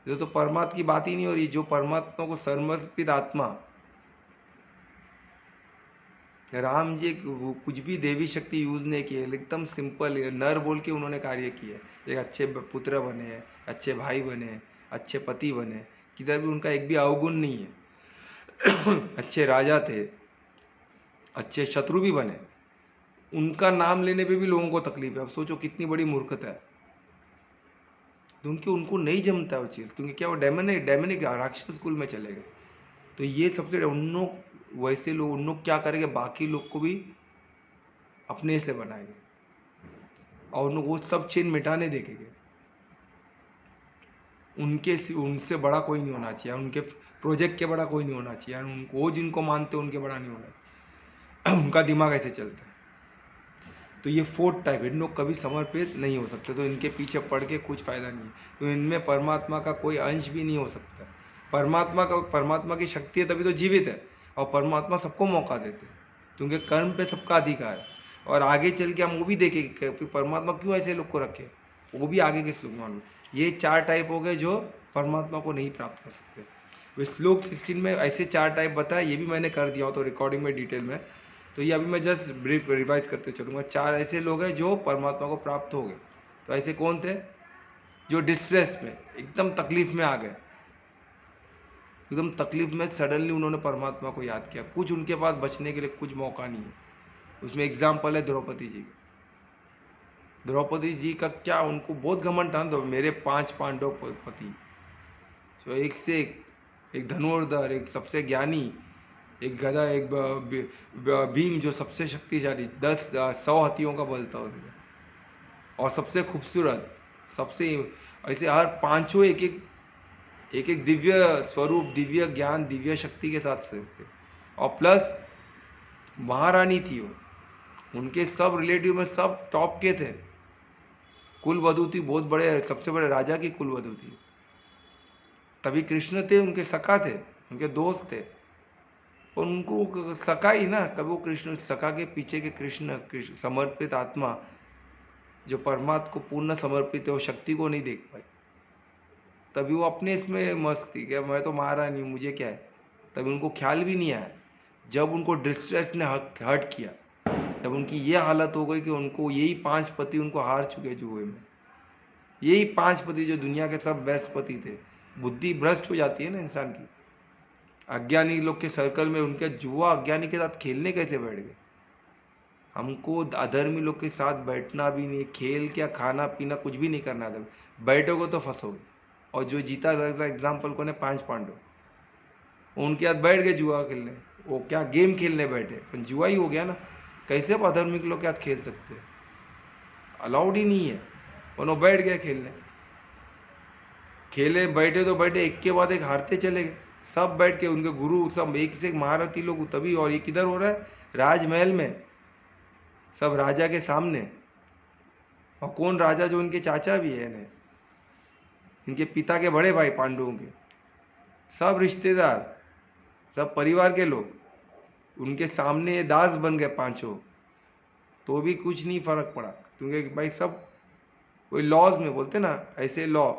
ये तो परमात्मा की बात ही नहीं हो रही। जो परमात्मा को समर्पित आत्मा, राम जी कुछ भी देवी शक्ति यूज नहीं की है, एकदम सिंपल नर बोल के उन्होंने कार्य किया। एक अच्छे पुत्र बने, अच्छे भाई बने, अच्छे पति बने, किधर भी उनका एक भी अवगुण नहीं है अच्छे राजा थे, अच्छे शत्रु भी बने, उनका नाम लेने पे भी लोगों को तकलीफ है। अब सोचो कितनी बड़ी मूर्खता है। तो उनको नहीं जमता है वो चीज़, क्योंकि क्या वो डेमनिक राक्षस स्कूल में चले गए। तो ये सबसे उन लोग, वैसे लोग उन लोग क्या करेंगे, बाकी लोग को भी अपने से बनाएंगे और वो सब चिन्ह मिटाने देखेंगे। उनसे बड़ा कोई नहीं होना चाहिए, उनके प्रोजेक्ट के बड़ा कोई नहीं होना चाहिए, उनको वो जिनको मानते हैं उनके बड़ा नहीं होना चाहिए उनका दिमाग ऐसे चलता है। तो ये 4th टाइप, इन लोग कभी समर्पित नहीं हो सकते, तो इनके पीछे पड़ के कुछ फायदा नहीं है। तो इनमें परमात्मा का कोई अंश भी नहीं हो सकता। परमात्मा की शक्ति है तभी तो जीवित है, और परमात्मा सबको मौका देते हैं, क्योंकि कर्म पे सबका अधिकार है। और आगे चल के हम वो भी देखेंगे कि परमात्मा क्यों ऐसे लोग को रखे, वो भी आगे के श्लोक मालूम। ये 4 टाइप हो गए जो परमात्मा को नहीं प्राप्त कर सकते। तो श्लोक 16 में ऐसे 4 टाइप बताया, ये भी मैंने कर दिया हो तो रिकॉर्डिंग में डिटेल में, तो ये अभी मैं जस्ट ब्रीफ रिवाइज करते चलूँगा। 4 ऐसे लोग हैं जो परमात्मा को प्राप्त हो गए। तो ऐसे कौन थे? जो डिस्ट्रेस में, एकदम तकलीफ में आ गए, एकदम तकलीफ में सडनली उन्होंने परमात्मा को याद किया, कुछ उनके पास बचने के लिए कुछ मौका नहीं है। उसमें एग्जाम्पल है द्रौपदी जी का। द्रौपदी जी का क्या, उनको बहुत घमंड था, तो मेरे 5 पांडव पति, तो एक से एक धनुर्धर, एक सबसे ज्ञानी, एक गधा, एक भीम जो सबसे शक्तिशाली, 100 हाथियों का बल था उनका, और सबसे खूबसूरत, सबसे ऐसे हर पांचों एक दिव्य स्वरूप, दिव्य ज्ञान, दिव्य शक्ति के साथ थे। और प्लस महारानी थी वो, उनके सब रिलेटिव में सब टॉप के थे। कुल वधू थी, बहुत बड़े, सबसे बड़े राजा की कुल वधू थी। तभी कृष्ण थे, उनके सखा थे, उनके दोस्त थे, पर उनको सखा ही ना, कभी वो कृष्ण सखा के पीछे के कृष्ण समर्पित आत्मा जो परमात्मा को पूर्ण समर्पित है, वो शक्ति को नहीं देख पाई। तभी वो अपने इसमें मस्त थी कि मैं तो महारानी हूँ, मुझे क्या है। तभी उनको ख्याल भी नहीं आया, जब उनको डिस्ट्रेस ने हर्ट किया, जब उनकी ये हालत हो गई कि उनको यही 5 पति उनको हार चुके जुए में, यही 5 पति जो दुनिया के सब बेस्ट पति थे। बुद्धि भ्रष्ट हो जाती है ना इंसान की। अज्ञानी लोग के सर्कल में उनके जुआ अज्ञानी के साथ खेलने कैसे बैठ गए। हमको अधर्मी लोग के साथ बैठना भी नहीं, खेल क्या, खाना पीना कुछ भी नहीं करना था। बैठोगे तो फंसोगे। और जो जीता एग्जाम्पल कौन है? 5 पांडव, उनके साथ बैठ गए जुआ खेलने। वो क्या गेम खेलने बैठे, पर जुआ ही हो गया ना। कैसे आप अधर्मिक लोग के साथ खेल सकते हैं? अलाउड ही नहीं है। और वो बैठ गए खेलने, खेले, बैठे तो बैठे, एक के बाद एक हारते चले गए। सब बैठ के उनके गुरु सब एक से एक महारथी लोग, तभी। और ये किधर हो रहा है? राजमहल में, सब राजा के सामने। और कौन राजा? जो उनके चाचा भी है ने, इनके पिता के बड़े भाई पांडवों के, सब रिश्तेदार, सब परिवार के लोग उनके सामने दास बन गए पांचों। तो भी कुछ नहीं फर्क पड़ा, क्योंकि भाई सब कोई लॉज में बोलते ना, ऐसे लॉ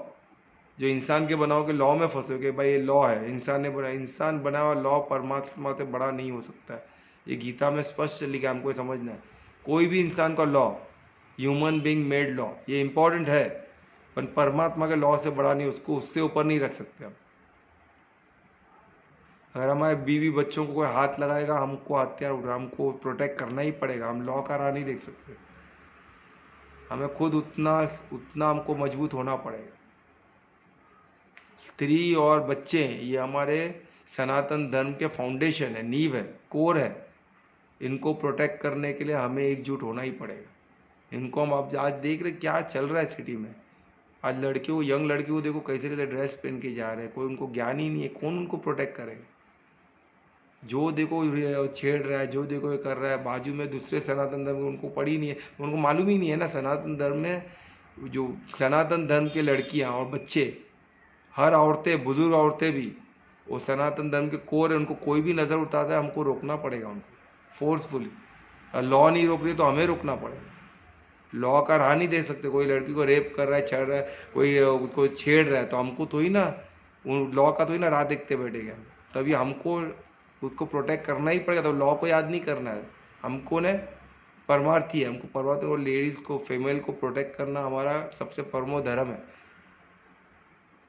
जो इंसान के बनाओ के लॉ में फंसे हो कि भाई ये लॉ है, इंसान ने बनाया, इंसान बना हुआ लॉ परमात्मा से बड़ा नहीं हो सकता है। ये गीता में स्पष्ट लिखा, हमको समझना है। कोई भी इंसान का law, human being made law, ये इंपॉर्टेंट है, पर परमात्मा के लॉ से बड़ा नहीं, उसको उससे ऊपर नहीं रख सकते हम। अगर हमारे बीवी बच्चों को कोई हाथ लगाएगा, हमको हथियार उठा, हमको प्रोटेक्ट करना ही पड़ेगा। हम लॉ का राह नहीं देख सकते। हमें खुद उतना हमको मजबूत होना पड़ेगा। स्त्री और बच्चे ये हमारे सनातन धर्म के फाउंडेशन है, नींव है, कोर है। इनको प्रोटेक्ट करने के लिए हमें एकजुट होना ही पड़ेगा। इनको हम अब आज देख रहे क्या चल रहा है सिटी में। आज लड़कियों, यंग लड़कियों को देखो कैसे कैसे ड्रेस पहन के जा रहे हैं, कोई उनको ज्ञान ही नहीं है। कौन उनको प्रोटेक्ट करेगा? जो देखो छेड़ रहा है, जो देखो ये कर रहा है। बाजू में दूसरे सनातन धर्म, उनको पड़ी नहीं है, उनको मालूम ही नहीं है ना। सनातन धर्म में जो सनातन धर्म के लड़कियां और बच्चे, हर औरतें, बुजुर्ग औरतें भी, वो सनातन धर्म के कोर है। उनको कोई भी नज़र उठाता है, हमको रोकना पड़ेगा उनको फोर्सफुली। लॉ नहीं रोक रही तो हमें रोकना पड़ेगा। लॉ का राह नहीं दे सकते। कोई लड़की को रेप कर रहा है, छेड़ रहा है, कोई उसको छेड़ रहा है, तो हमको तो ही ना, लॉ का तो ही ना राह देखते बैठेंगे हम। तभी हमको उसको प्रोटेक्ट करना ही पड़ेगा। तो लॉ को याद नहीं करना है हमको ने, परमार्थी है हमको। परमार्थी और लेडीज़ को, फीमेल को प्रोटेक्ट करना हमारा सबसे परमो धर्म है।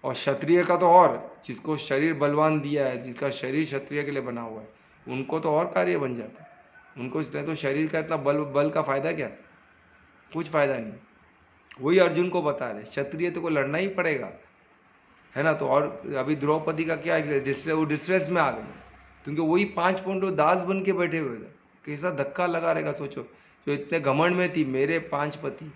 और क्षत्रिय का तो और, जिसको शरीर बलवान दिया है, जिसका शरीर क्षत्रिय के लिए बना हुआ है, उनको तो और कार्य बन जाता है। उनको तो शरीर का इतना बल का फायदा क्या? कुछ फायदा नहीं। वही अर्जुन को बता रहे, क्षत्रिय तो को लड़ना ही पड़ेगा, है ना। तो और अभी द्रौपदी का क्या है, वो डिस्ट्रेस में आ गई, क्योंकि वही 5 पांडव दास बन के बैठे हुए थे। कैसा धक्का लगा रहेगा सोचो। जो इतने घमंड में थी, मेरे 5 पति,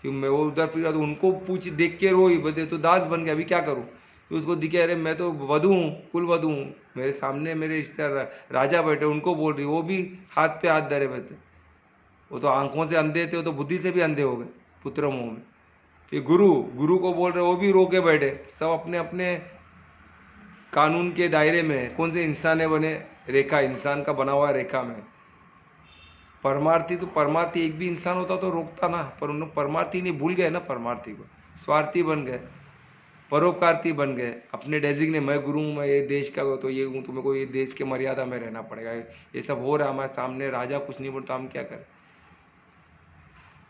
कि मैं वो उधर फिर तो उनको पूछ, देख के रोई, बोलते तो दास बन गया, अभी क्या करूं। तो उसको दिखे, अरे मैं तो वधू हूँ, कुल वधू हूँ, मेरे सामने मेरे रिश्तेदार राजा बैठे, उनको बोल रही, वो भी हाथ पे हाथ धरे हुए थे। वो तो आंखों से अंधे थे, वो तो बुद्धि से भी अंधे हो गए पुत्र मोह में। फिर गुरु को बोल रहे, वो भी रो के बैठे। सब अपने अपने कानून के दायरे में, कौन से इंसान है बने, रेखा, इंसान का बना हुआ रेखा में। परमार्थी तो परमार्थी एक भी इंसान होता तो रोकता ना, पर उन लोग परमार्थी नहीं, भूल गए ना परमार्थी को। स्वार्थी बन गए, परोपकारती बन गए, अपने डेजिग्नेट, मैं गुरु हूँ, मैं ये देश का तो ये हूँ, तो मेरे को ये देश के मर्यादा में रहना पड़ेगा। ये सब हो रहा है हमारे सामने, राजा कुछ नहीं बोलता, हम क्या करें?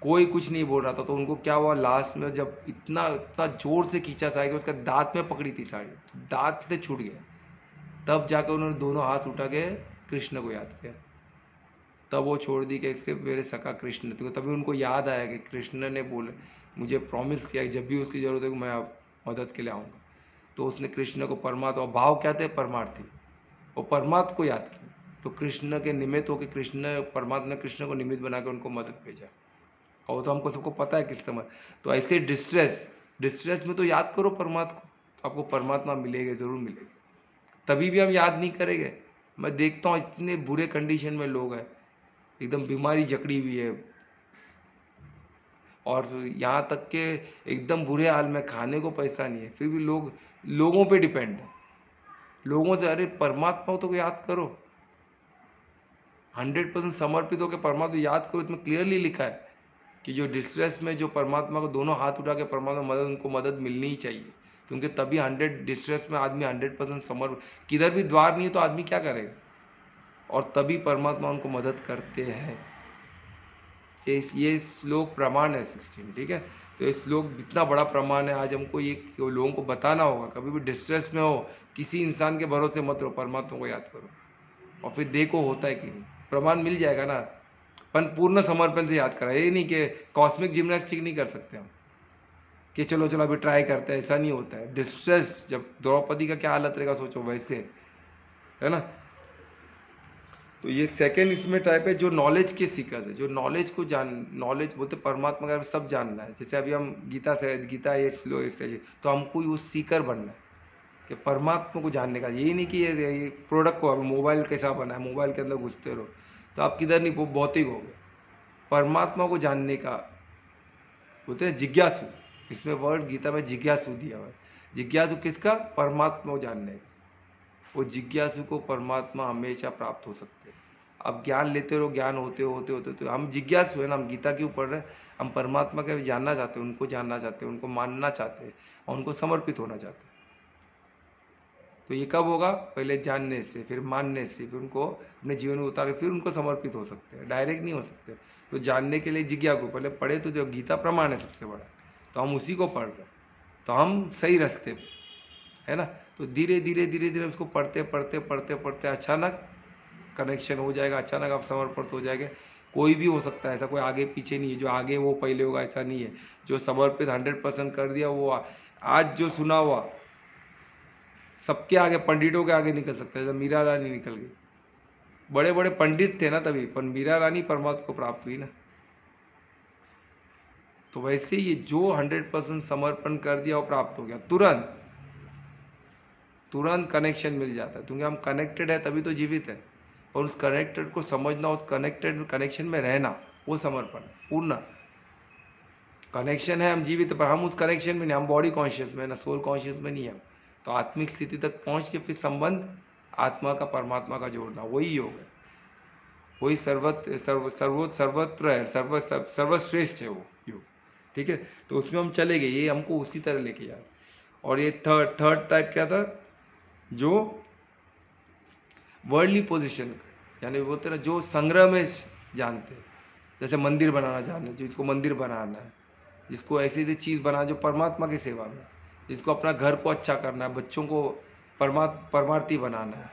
कोई कुछ नहीं बोल रहा था। तो उनको क्या हुआ, लास्ट में जब इतना इतना जोर से खींचा साड़ी कि उसका दांत में पकड़ी थी साड़ी, तो दांत से छूट गया। तब जाकर उन्होंने दोनों हाथ उठा के कृष्ण को याद किया। तब वो छोड़ दी कि सिर्फ मेरे सखा कृष्ण। तो तभी उनको याद आया कि कृष्ण ने बोले, मुझे प्रॉमिस किया कि जब भी उसकी जरूरत है मैं आप मदद के लिए आऊँगा। तो उसने कृष्ण को परमात्मा, भाव क्या थे, परमार्थी, वो परमात्मा को याद किया। तो कृष्ण के निमित्त होकर कृष्ण, परमात्मा ने कृष्ण को निमित्त बना के उनको मदद भेजा। और तो हमको सबको पता है किस समय। तो ऐसे डिस्ट्रेस में तो याद करो परमात्मा को, तो आपको परमात्मा मिलेगा, जरूर मिलेगा। तभी भी हम याद नहीं करेंगे। मैं देखता हूँ इतने बुरे कंडीशन में लोग हैं, एकदम बीमारी जकड़ी हुई है, और यहाँ तक के एकदम बुरे हाल में, खाने को पैसा नहीं है, फिर भी लोगों पे डिपेंड है। लोगों से, अरे परमात्मा तो याद करो, 100% समर्पित होकर परमात्मा याद करो। इसमें क्लियरली लिखा है कि जो डिस्ट्रेस में, जो परमात्मा को दोनों हाथ उठा के परमात्मा मदद, उनको मदद मिलनी ही चाहिए। क्योंकि तभी 100 डिस्ट्रेस में आदमी 100% समर्पित, किधर भी द्वार नहीं है तो आदमी क्या करेगा, और तभी परमात्मा उनको मदद करते हैं। ये श्लोक प्रमाण है 16, ठीक है। तो ये श्लोक इतना बड़ा प्रमाण है, आज हमको ये लोगों को बताना होगा। कभी भी डिस्ट्रेस में हो, किसी इंसान के भरोसे मत रहो, परमात्मा को याद करो, और फिर देखो होता है कि नहीं, प्रमाण मिल जाएगा ना। पर पूर्ण समर्पण से याद करा, ये नहीं कि कॉस्मिक जिम्नास्टिक नहीं कर सकते हम कि चलो चलो अभी ट्राई करते हैं, ऐसा नहीं होता है। डिस्ट्रेस, जब द्रौपदी का क्या हालत रहेगा सोचो, वैसे है ना। तो ये सेकंड इसमें टाइप है, जो नॉलेज के सीकर है, जो नॉलेज को नॉलेज बोलते परमात्मा का सब जानना है। जैसे अभी हम गीता ये स्लो तो हमको वो सीकर बनना है कि परमात्मा को जानने का। यही नहीं कि ये प्रोडक्ट को, मोबाइल कैसा बना है, मोबाइल के अंदर घुसते रहो तो आप किधर नहीं भौतिक हो गए। परमात्मा को जानने का बोलते हैं जिज्ञासु, इसमें वर्ड गीता में जिज्ञासु दिया हुआ है। जिज्ञासु किसका, परमात्मा को जानने का। वो जिज्ञासु को परमात्मा हमेशा प्राप्त हो सकते हैं। अब ज्ञान लेते रहो, ज्ञान होते होते होते तो हम जिज्ञासु है ना, हम गीता क्यों पढ़ रहे हैं, हम परमात्मा के जानना चाहते हैं, उनको जानना चाहते हैं, उनको मानना चाहते हैं, और उनको समर्पित होना चाहते हैं। तो ये कब होगा, पहले जानने से, फिर मानने से, फिर उनको अपने जीवन में उतारे, फिर उनको समर्पित हो सकते हैं, डायरेक्ट नहीं हो सकते। तो जानने के लिए जिज्ञासु को पहले पढ़े, तो जो गीता प्रमाण है सबसे बड़ा, तो हम उसी को पढ़ रहे हैं, तो हम सही रास्ते पे है ना। तो धीरे धीरे धीरे धीरे उसको पढ़ते पढ़ते पढ़ते पढ़ते अचानक कनेक्शन हो जाएगा, अचानक आप समर्पित हो जाएंगे। कोई भी हो सकता है, ऐसा कोई आगे पीछे नहीं है, जो आगे वो पहले होगा ऐसा नहीं है। जो समर्पित 100% कर दिया, वो आज जो सुना हुआ सबके आगे, पंडितों के आगे निकल सकता है। जब मीरा रानी निकल गई, बड़े बड़े पंडित थे ना तभी, पर मीरा रानी परमात्मा को प्राप्त हुई ना। तो वैसे ये जो 100% समर्पण कर दिया वो प्राप्त हो गया, तुरंत तुरंत कनेक्शन मिल जाता है। क्योंकि हम कनेक्टेड है तभी तो जीवित है, और उस कनेक्टेड को समझना, उस कनेक्टेड कनेक्शन में रहना, वो समर्पण है पूर्ण। कनेक्शन है, हम जीवित, पर हम उस कनेक्शन में नहीं, हम बॉडी कॉन्शियस में ना, सोल कॉन्शियस में नहीं है। तो आत्मिक स्थिति तक पहुंच के फिर संबंध आत्मा का परमात्मा का जोड़ना, वही योग है, वही सर्वत्र है, सर्वश्रेष्ठ है वो योग, ठीक है। तो उसमें हम चले गए, ये हमको उसी तरह लेके जा। और ये थर्ड टाइप क्या था, जो वर्ल्डली पोजीशन, यानी बोलते ना जो संग्रह में जानते, जैसे मंदिर बनाना जानते, जिसको मंदिर बनाना है, जिसको ऐसी ऐसी चीज़ बनाना जो परमात्मा की सेवा में, जिसको अपना घर को अच्छा करना है, बच्चों को परमार्थी बनाना है,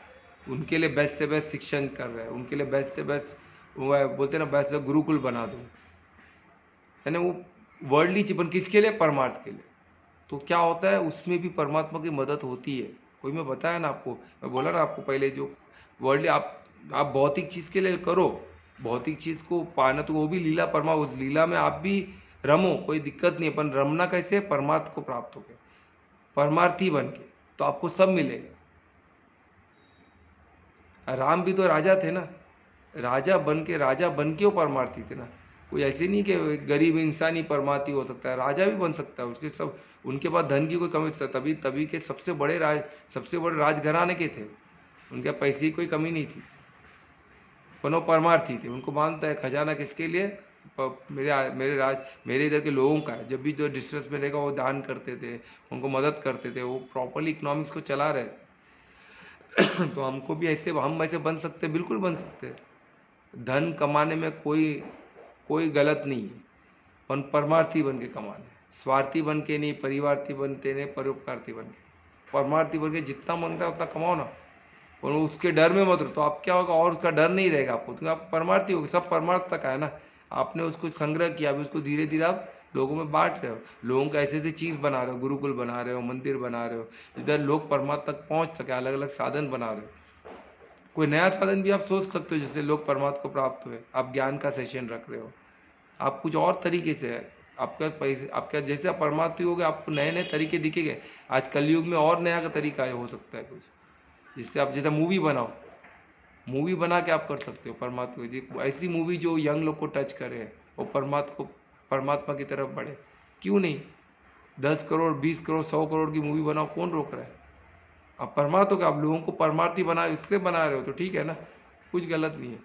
उनके लिए बेस्ट से बेस्ट शिक्षण कर रहे हैं, उनके लिए बेस्ट से बेस्ट बोलते ना बेस्ट से गुरुकुल बना दो, यानी वो वर्ल्डली जीवन किसके लिए, परमार्थ के लिए। तो क्या होता है, उसमें भी परमात्मा की मदद होती है। कोई मैं बताया ना आपको, मैं बोला ना आपको पहले, जो वर्ल्डली आप भौतिक चीज़ के लिए करो, भौतिक चीज़ को पाना, तो वो भी लीला उस लीला में आप भी रमो, कोई दिक्कत नहीं है। पर रमना कैसे, परमात्मा को प्राप्त होकर, परमार्थी बन के, तो आपको सब मिलेगा। राम भी तो राजा थे ना, राजा बन के वो परमार्थी थे ना। कोई ऐसे नहीं कि गरीब इंसान ही परमार्थी हो सकता है, राजा भी बन सकता है। उसके सब, उनके पास धन की कोई कमी, तभी के सबसे बड़े राजघराने के थे, उनके पैसे की कोई कमी नहीं थी, पर वो परमार्थी थे। उनको मानता है खजाना किसके लिए, मेरे इधर के लोगों का है। जब भी जो डिस्ट्रेस में रहेगा वो दान करते थे, उनको मदद करते थे, वो प्रॉपरली इकोनॉमिक्स को चला रहे थे। तो हमको भी ऐसे, हम ऐसे बन सकते, बिल्कुल बन सकते। धन कमाने में कोई कोई गलत नहीं है, पर परमार्थी बन के कमाने, स्वार्थी बन के नहीं, परिवार्थी बनते नहीं, परोपकारती बन के, परमार्थी बन के जितना मनता है उतना कमाओ ना, और उसके डर में मत रहो। तो आप क्या होगा, और उसका डर नहीं रहेगा आपको, तो आप परमार्थी हो, सब परमार्थ तक है ना। आपने उसको संग्रह किया, अभी उसको धीरे धीरे आप लोगों में बांट रहे हो, लोगों को ऐसे ऐसे चीज़ बना रहे हो, गुरुकुल बना रहे हो, मंदिर बना रहे हो, इधर लोग परमात्मा तक पहुंच सके, अलग अलग साधन बना रहे हो। कोई नया साधन भी आप सोच सकते हो जिससे लोग परमात्मा को प्राप्त हुए। आप ज्ञान का सेशन रख रहे हो, आप कुछ और तरीके से है, आपका पैसे, आपका जैसे आप परमार्थी हो गए, आपको नए नए तरीके दिखेंगे। आज कलयुग में और नया का तरीका हो सकता है कुछ, जिससे आप जैसे मूवी बनाओ, मूवी बना के आप कर सकते हो परमात्मा की, ऐसी मूवी जो यंग लोग को टच करे, वो परमात्मा की तरफ बढ़े। क्यों नहीं? 10 करोड़, 20 करोड़, 100 करोड़ की मूवी बनाओ, कौन रोक रहा है? आप परमात्मा को, आप लोगों को परमार्थी बना, इससे बना रहे हो तो ठीक है ना, कुछ गलत नहीं है।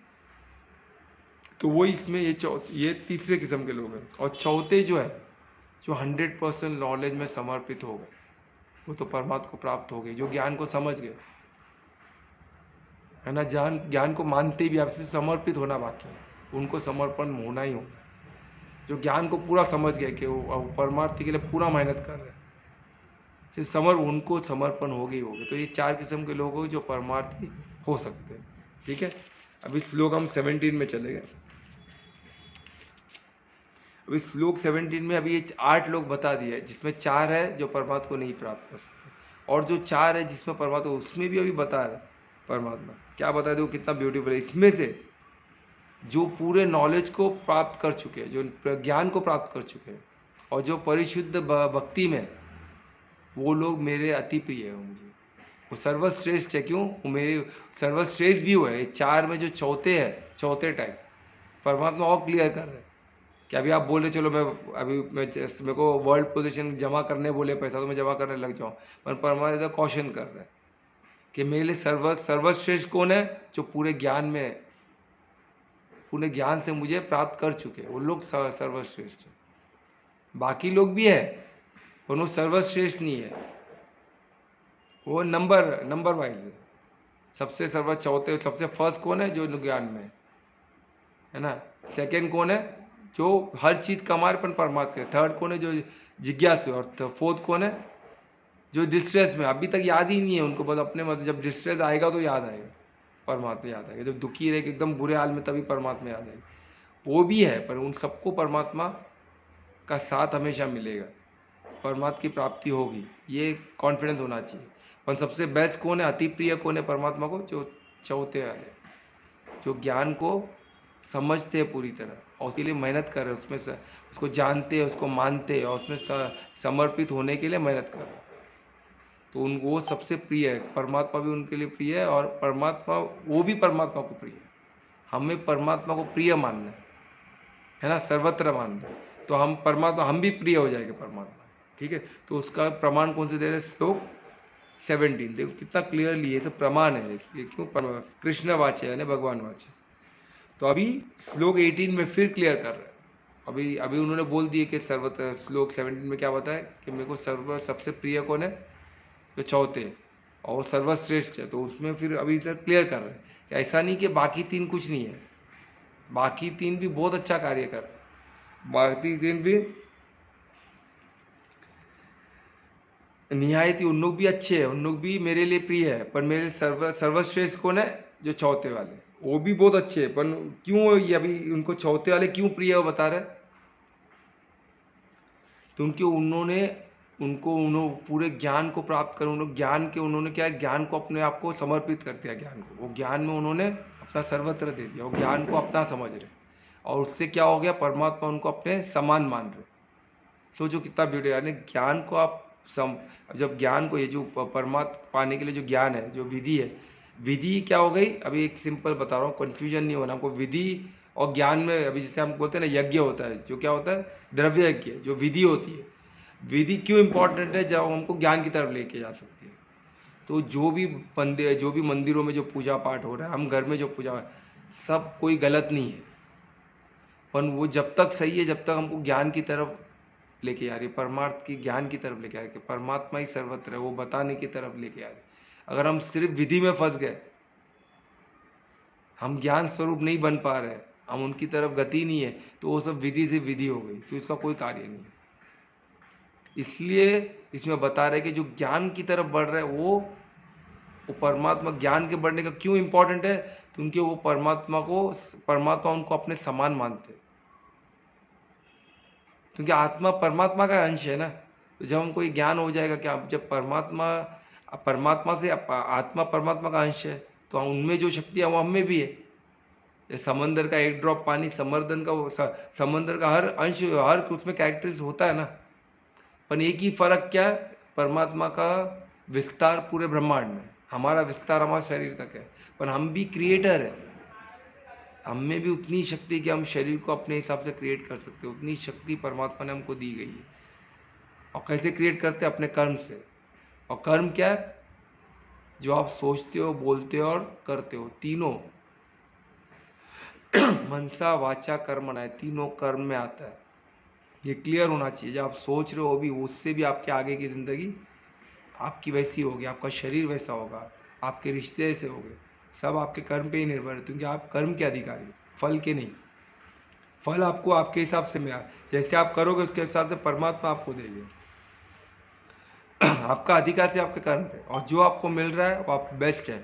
तो वो इसमें ये तीसरे किस्म के लोग हैं। और चौथे जो है, जो 100% नॉलेज में समर्पित हो गए, वो तो परमात्मा को प्राप्त हो गए, जो ज्ञान को समझ गए, है ना। ज्ञान को मानते भी आपसे समर्पित होना बाकी है, उनको समर्पण होना ही होगा। जो ज्ञान को पूरा समझ गए कि वो परमार्थ के लिए पूरा मेहनत कर रहे हैं, सिर्फ उनको समर्पण हो गई होगी। तो ये 4 किस्म के लोग हो जो परमार्थी हो सकते हैं। ठीक है, अभी श्लोक हम 17 में चले गए। अभी श्लोक 17 में अभी ये 8 लोग बता दिए, जिसमें 4 है जो परमात्मा को नहीं प्राप्त कर सकते, और जो 4 है जिसमें परमात्मा, उसमें भी अभी बता रहे परमात्मा क्या बता दो, कितना ब्यूटीफुल है। इसमें से जो पूरे नॉलेज को प्राप्त कर चुके हैं, जो ज्ञान को प्राप्त कर चुके हैं, और जो परिशुद्ध भक्ति में, वो लोग मेरे अति प्रिय है मुझे, वो सर्वश्रेष्ठ है। क्यों? वो मेरे सर्वश्रेष्ठ भी हुए। 4 में जो चौथे है, चौथे टाइप परमात्मा और क्लियर कर रहे हैं कि अभी आप बोले चलो मेरे को वर्ल्ड पोजीशन जमा करने बोले पैसा, तो मैं जमा करने लग जाऊँ, पर परमात्मा कॉशन कर रहे हैं कि मेरे लिए सर्वश्रेष्ठ कौन है? जो पूरे ज्ञान में, पूरे ज्ञान से मुझे प्राप्त कर चुके हैं, वो लोग सर्वश्रेष्ठ है। बाकी लोग भी है, पर वो सर्वश्रेष्ठ नहीं है, वो नंबर वाइज है। सबसे चौथे, सबसे फर्स्ट कौन है? जो ज्ञान में है ना। सेकंड कौन है? जो हर चीज कमा रहे परमात्मा के। थर्ड कौन है? जो जिज्ञासु। और फोर्थ कौन है? जो डिस्ट्रेस में, अभी तक याद ही नहीं है उनको, बस अपने मतलब जब डिस्ट्रेस आएगा तो याद आएगा, परमात्मा याद आएगा। जब दुखी रहेगा एकदम बुरे हाल में, तभी परमात्मा याद आएगा। वो भी है, पर उन सबको परमात्मा का साथ हमेशा मिलेगा, परमात्मा की प्राप्ति होगी, ये कॉन्फिडेंस होना चाहिए। पर सबसे बेस्ट कौन है? अति प्रिय कौन है परमात्मा को? जो चौथे वाले, जो ज्ञान को समझते हैं पूरी तरह, और उसके लिए मेहनत कर रहे हैं, उसमें उसको जानते हैं, उसको मानते हैं, और उसमें समर्पित होने के लिए मेहनत कर रहे हैं। तो वो सबसे प्रिय है। परमात्मा भी उनके लिए प्रिय है, और परमात्मा, वो भी परमात्मा को प्रिय है। हमें परमात्मा को प्रिय मानना है ना, सर्वत्र मानना है। तो हम परमात्मा, हम भी प्रिय हो जाएंगे परमात्मा। ठीक है, तो उसका प्रमाण कौन से दे रहे? श्लोक 17। देखो कितना क्लियरली ये सब प्रमाण है। ये क्यों? कृष्ण वाच्य यानी भगवान वाच्य। तो अभी श्लोक 18 में फिर क्लियर कर रहे हैं। अभी अभी उन्होंने बोल दिए कि सर्वत्र, श्लोक 17 में क्या बताया कि मेरे को सबसे प्रिय कौन है? जो चौथे और सर्वश्रेष्ठ है। तो उसमें फिर अभी इधर क्लियर कर रहे हैं कि ऐसा नहीं कि बाकी 3 कुछ नहीं है, बाकी 3 भी बहुत अच्छा कार्य कर रहे हैं, बाकी 3 भी निहायत ही, उन लोग भी अच्छे हैं, उन लोग भी मेरे लिए प्रिय है। पर मेरे सर्वश्रेष्ठ कौन है? जो चौथे वाले, वो भी बहुत अच्छे हैं। पर क्यों ये अभी उनको चौथे वाले क्यों प्रिय है वो बता रहे? क्योंकि उन्होंने पूरे ज्ञान को प्राप्त कर, उन्होंने क्या, ज्ञान को अपने आप को समर्पित कर दिया। ज्ञान को, वो ज्ञान में उन्होंने अपना सर्वत्र दे दिया, वो ज्ञान को अपना समझ रहे, और उससे क्या हो गया? परमात्मा उनको अपने समान मान रहे। सोचो कितना ब्यूटी। यानी ज्ञान को आप जब ज्ञान को, ये जो परमात्मा पाने के लिए जो ज्ञान है, जो विधि है, विधि क्या हो गई? अभी एक सिंपल बता रहा हूँ, कन्फ्यूजन नहीं होना हमको। विधि और ज्ञान में, अभी जैसे हम बोलते हैं ना, यज्ञ होता है, जो क्या होता है? द्रव्य यज्ञ, जो विधि होती है। विधि क्यों इंपॉर्टेंट है? जब हमको ज्ञान की तरफ लेके जा सकती है। तो जो भी मंदिरों में जो पूजा पाठ हो रहा है, हम घर में जो पूजा, सब कोई गलत नहीं है, पर वो जब तक सही है जब तक हमको ज्ञान की तरफ लेके आ रही है, परमार्थ की ज्ञान की तरफ लेके आ रही है, परमात्मा ही सर्वत्र है वो बताने की तरफ लेके आ रही है। अगर हम सिर्फ विधि में फंस गए, हम ज्ञान स्वरूप नहीं बन पा रहे, हम उनकी तरफ गति नहीं है, तो वो सब विधि से विधि हो गई, फिर उसका कोई कार्य नहीं है। इसलिए इसमें बता रहे कि जो ज्ञान की तरफ बढ़ रहा है वो परमात्मा, ज्ञान के बढ़ने का क्यों इंपॉर्टेंट है, क्योंकि वो परमात्मा उनको अपने समान मानते हैं, क्योंकि आत्मा परमात्मा का अंश है ना। तो जब हमको ये ज्ञान हो जाएगा कि आप जब परमात्मा से आत्मा परमात्मा का अंश है, तो उनमें जो शक्ति है वो हम में भी है। ये समंदर का एक ड्रॉप पानी, समंदर का हर अंश, हर उसमें कैरेक्टरिस्टिक होता है ना, पर एक ही फर्क क्या है, परमात्मा का विस्तार पूरे ब्रह्मांड में, हमारा विस्तार हमारे शरीर तक है, पर हम भी क्रिएटर है, हम में भी उतनी शक्ति कि हम शरीर को अपने हिसाब से क्रिएट कर सकते हैं, उतनी शक्ति परमात्मा ने हमको दी गई है। और कैसे क्रिएट करते हैं? अपने कर्म से। और कर्म क्या है? जो आप सोचते हो, बोलते हो और करते हो, तीनों मनसा वाचा कर्मणा है, तीनों कर्म में आता है। ये क्लियर होना चाहिए। जब आप सोच रहे हो भी, उससे भी आपके आगे की जिंदगी आपकी वैसी होगी, आपका शरीर वैसा होगा, आपके रिश्ते ऐसे होंगे, सब आपके कर्म पे ही निर्भर है, क्योंकि आप कर्म के अधिकारी, फल के नहीं। फल आपको आपके हिसाब से मिला, जैसे आप करोगे उसके हिसाब से परमात्मा आपको देंगे। आपका अधिकार से आपके कर्म पे, और जो आपको मिल रहा है वो आप बेस्ट है,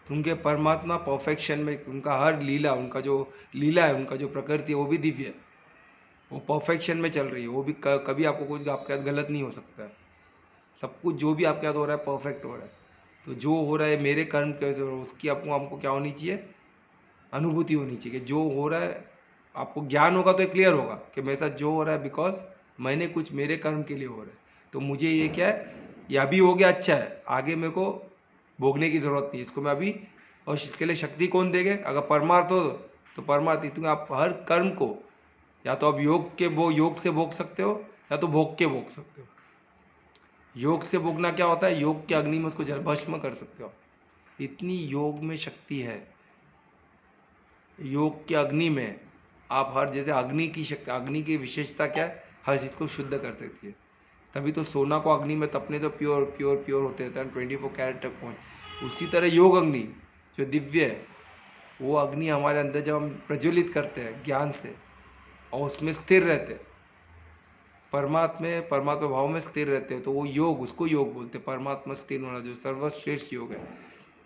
क्योंकि परमात्मा परफेक्शन में, उनका हर लीला, उनका जो लीला है, उनका जो प्रकृति है वो भी दिव्य है, वो परफेक्शन में चल रही है, वो भी कभी आपको कुछ आपके साथ गलत नहीं हो सकता है। सब कुछ जो भी आपके साथ हो रहा है परफेक्ट हो रहा है। तो जो हो रहा है मेरे कर्म कैसे हो रहा है, उसकी हमको क्या होनी चाहिए? अनुभूति होनी चाहिए कि जो हो रहा है, आपको ज्ञान होगा तो क्लियर होगा कि मेरे साथ जो हो रहा है बिकॉज मैंने कुछ मेरे कर्म के लिए हो रहा है, तो मुझे ये क्या है, ये अभी हो गया, अच्छा है, आगे मेरे को भोगने की जरूरत नहीं, इसको मैं अभी, और इसके लिए शक्ति कौन देंगे? अगर परमार्थ हो तो परमार्थ, क्योंकि आप हर कर्म को या तो आप योग से भोग सकते हो, या तो भोग के भोग सकते हो। योग से भोगना क्या होता है? योग के अग्नि में उसको जल भस्म कर सकते हो। इतनी योग में शक्ति है, योग के अग्नि में आप हर, जैसे अग्नि की शक्ति, अग्नि की विशेषता क्या है? हर चीज को शुद्ध कर देती है। तभी तो सोना को अग्नि में तपने तो प्योर प्योर प्योर होते रहता है, 24 कैरेट तक पहुँच। उसी तरह योग अग्नि जो दिव्य है, वो अग्नि हमारे अंदर जब हम प्रज्वलित करते हैं ज्ञान से, और उसमें स्थिर रहते हैं, परमात्मा भाव में स्थिर रहते हो, तो वो योग, उसको योग बोलते हैं, परमात्मा स्थिर होना, जो सर्वश्रेष्ठ योग है।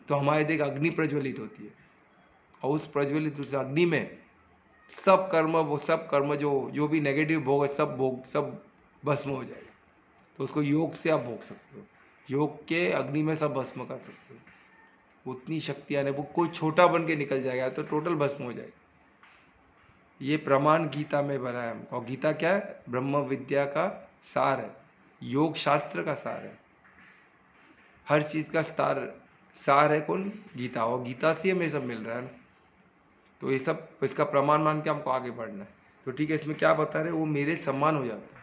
तो हमारे देख अग्नि प्रज्वलित होती है, और उस प्रज्वलित उस अग्नि में सब कर्म जो भी नेगेटिव भोग है, सब भस्म हो जाएगा। तो उसको योग से आप भोग सकते हो, योग के अग्नि में सब भस्म कर सकते हो। उतनी शक्ति आने, वो कोई छोटा बन के निकल जाएगा तो टोटल भस्म हो जाएगा। ये प्रमाण गीता में भरा है हमको। और गीता क्या है? ब्रह्म विद्या का सार है, योग शास्त्र का सार है, हर चीज का सार है कौन? गीता। और गीता से हमें सब मिल रहा है ना। तो ये सब इसका प्रमाण मान के हमको आगे बढ़ना है। तो ठीक है, इसमें क्या बता रहे? वो मेरे सम्मान हो जाता है,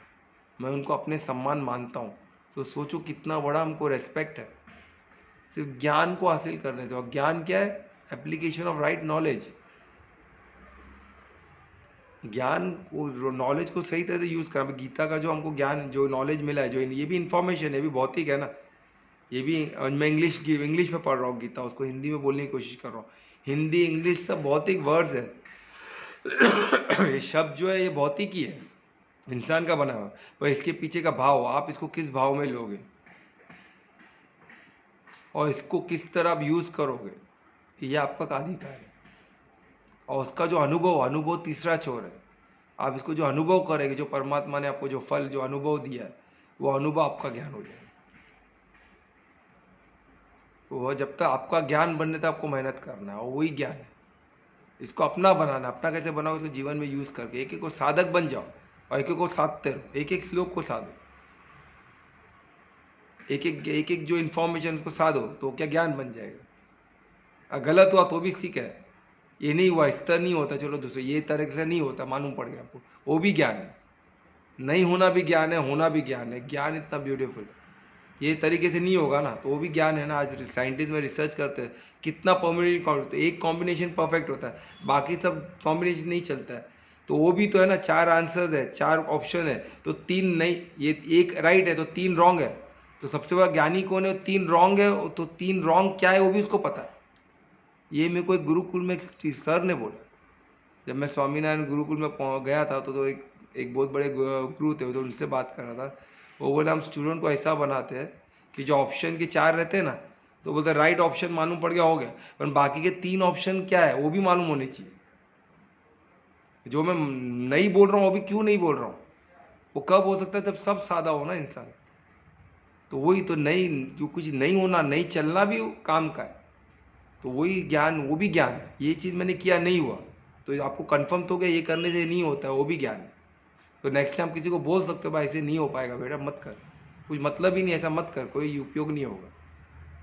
मैं उनको अपने सम्मान मानता हूँ। तो सोचो कितना बड़ा हमको रेस्पेक्ट है सिर्फ ज्ञान को हासिल करने से। और ज्ञान क्या है? Application of right knowledge. ज्ञान को, नॉलेज को सही तरह से यूज करना। गीता का जो हमको ज्ञान, जो नॉलेज मिला है, जो ये भी इंफॉर्मेशन है, भी भौतिक है ना, ये भी। मैं इंग्लिश में पढ़ रहा हूँ गीता, उसको हिंदी में बोलने की कोशिश कर रहा हूँ। हिंदी इंग्लिश सब भौतिक वर्ड्स है। ये शब्द जो है ये भौतिक ही है, इंसान का बना हुआ, पर इसके पीछे का भाव, आप इसको किस भाव में लोगे और इसको किस तरह आप यूज करोगे, ये आपका अधिकार है। और उसका जो अनुभव तीसरा छोर है। आप इसको जो अनुभव करेंगे, जो परमात्मा ने आपको जो फल, जो अनुभव दिया है, वो अनुभव आपका ज्ञान हो जाएगा। तो वह जब तक आपका ज्ञान बनने तक आपको मेहनत करना है, और वही ज्ञान है। इसको अपना बनाना। अपना कैसे बनाओगे? तो जीवन में यूज करके एक एक को साधक बन जाओ, और एक एक को साधते रहो, एक एक श्लोक को साधो, एक एक जो इन्फॉर्मेशन उसको साधो, तो क्या ज्ञान बन जाएगा। गलत हुआ तो भी सीख है, ये नहीं हुआ, इस तरह नहीं होता, चलो दूसरे ये तरह से नहीं होता, मालूम पड़ गया आपको, वो भी ज्ञान है। नहीं होना भी ज्ञान है, होना भी ज्ञान है। ज्ञान इतना ब्यूटीफुल है, ये तरीके से नहीं होगा ना, तो वो भी ज्ञान है ना। आज साइंटिस्ट में रिसर्च करते हैं कितना परम्यूटेशन, तो एक कॉम्बिनेशन परफेक्ट होता है, बाकी सब कॉम्बिनेशन नहीं चलता है। तो वो भी तो है ना, 4 आंसर्स है, 4 ऑप्शन है, तो 3 नहीं, ये एक राइट है तो 3 रॉन्ग है। तो सबसे बड़ा ज्ञानी कौन है? 3 रॉन्ग है, तो 3 रॉन्ग क्या है वो भी उसको पता है। ये मेरे को एक गुरुकुल में एक सर ने बोला, जब मैं स्वामीनारायण गुरुकुल में गया था तो एक बहुत बड़े गुरु थे, तो उनसे बात कर रहा था। वो बोले हम स्टूडेंट को ऐसा बनाते हैं कि जो ऑप्शन के 4 रहते हैं ना, तो बोलते राइट ऑप्शन मालूम पड़ गया हो गया, पर बाकी के 3 ऑप्शन क्या है वो भी मालूम होने चाहिए। जो मैं नहीं बोल रहा हूँ वो भी क्यों नहीं बोल रहा हूँ, वो कब हो सकता है जब सब सादा हो ना इंसान। तो वही तो, नहीं जो कुछ नहीं होना, नहीं चलना भी काम का है, तो वही ज्ञान, वो भी ज्ञान है। ये चीज़ मैंने किया नहीं हुआ, तो आपको कंफर्म तो गया ये करने से नहीं होता है, वो भी ज्ञान है। तो नेक्स्ट टाइम किसी को बोल सकते हो भाई ऐसे नहीं हो पाएगा बेटा, मत कर, कुछ मतलब ही नहीं, ऐसा मत कर, कोई उपयोग नहीं होगा।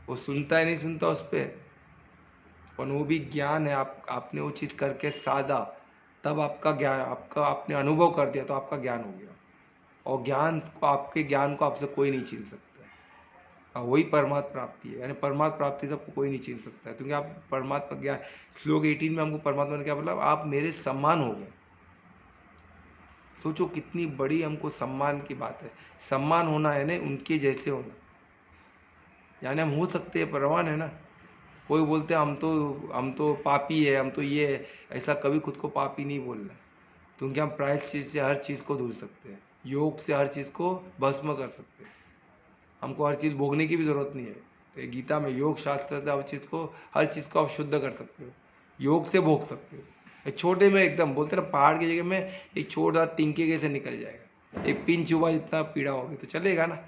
वो सुनता है नहीं सुनता उस पर, पर वो भी ज्ञान है। आपने वो चीज़ करके साधा, तब आपका ज्ञान, आपका आपने अनुभव कर दिया तो आपका ज्ञान हो गया। और ज्ञान को, आपके ज्ञान को आपसे कोई नहीं छीन सकता है। और वही परमात्मा प्राप्ति है, यानी परमात्मा प्राप्ति से आपको कोई नहीं छीन सकता है, क्योंकि आप परमात्मा ज्ञान। श्लोक 18 में हमको परमात्मा ने क्या बोला? आप मेरे सम्मान हो गए। सोचो कितनी बड़ी हमको सम्मान की बात है। सम्मान होना है ना उनके जैसे होना, यानी हम हो सकते हैं, परवान है ना। कोई बोलते हैं हम तो पापी है, हम तो ये है, ऐसा कभी खुद को पापी नहीं बोलना, क्योंकि हम प्रायश्चित से हर चीज़ को धुल सकते हैं, योग से हर चीज़ को भस्म कर सकते हैं, हमको हर चीज़ भोगने की भी ज़रूरत नहीं है। तो ये गीता में योग शास्त्र से हर चीज़ को आप शुद्ध कर सकते हो, योग से भोग सकते हो। एक छोटे में एकदम बोलते ना, पहाड़ की जगह में एक छोटा तिनके कैसे निकल जाएगा, एक पिन चुभा जितना पीड़ा होगी तो चलेगा ना,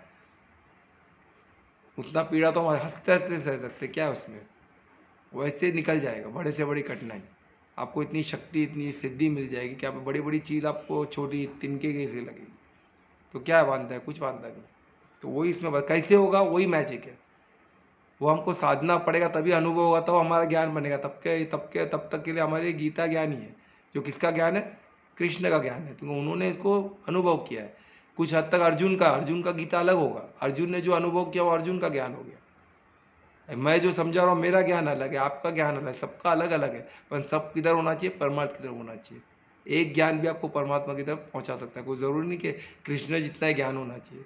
उतना पीड़ा तो हम हंसते हंसते सह सकते, क्या उसमें, वैसे निकल जाएगा बड़े से बड़ी कठिनाई। आपको इतनी शक्ति, इतनी सिद्धि मिल जाएगी कि आप बड़ी बड़ी चीज़ आपको छोटी तिनके कैसे लगेगी, तो क्या बांधता है, कुछ बांधता नहीं। तो वही इसमें कैसे होगा, वही मैजिक है। वो हमको साधना पड़ेगा, तभी अनुभव होगा, तब हमारा ज्ञान बनेगा। तब तक के लिए हमारी गीता ज्ञान ही है, जो किसका ज्ञान है? कृष्ण का ज्ञान है, तो उन्होंने इसको अनुभव किया है। कुछ हद तक अर्जुन का गीता अलग होगा, अर्जुन ने जो अनुभव किया वो अर्जुन का ज्ञान हो गया। मैं जो समझा रहा हूँ मेरा ज्ञान अलग है, आपका ज्ञान अलग है, सबका अलग अलग है, पर सब किधर होना चाहिए? परमात्मा की तरफ होना चाहिए। एक ज्ञान भी आपको परमात्मा की तरफ पहुंचा सकता है, कोई ज़रूरी नहीं कि कृष्ण जितना ही ज्ञान होना चाहिए,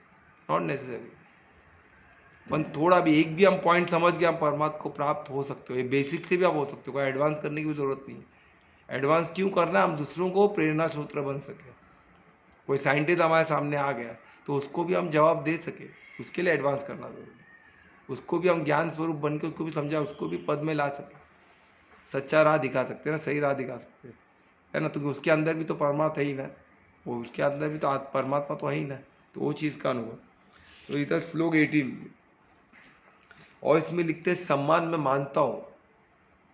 नॉट नेसेसरी। पर थोड़ा भी, एक भी हम पॉइंट समझ गए, हम परमात्मा को प्राप्त हो सकते हो। ये बेसिक से भी आप हो सकते हो, कोई एडवांस करने की भी जरूरत नहीं है। एडवांस क्यों करना? हम दूसरों को प्रेरणा सूत्र बन सके। कोई साइंटिस्ट हमारे सामने आ गया तो उसको भी हम जवाब दे सके, उसके लिए एडवांस करना जरूरी है। उसको भी हम ज्ञान स्वरूप बन के उसको भी समझा, उसको भी पद में ला सके, सच्चा राह दिखा सकते हैं ना, सही राह दिखा सकते हैं, है ना। तो उसके अंदर भी तो परमात्मा है ही ना, वो उसके अंदर भी तो परमात्मा तो है ही ना, तो वो चीज़ का अनुभव। तो इधर श्लोक 18 और इसमें लिखते हैं सम्मान मैं मानता हूँ।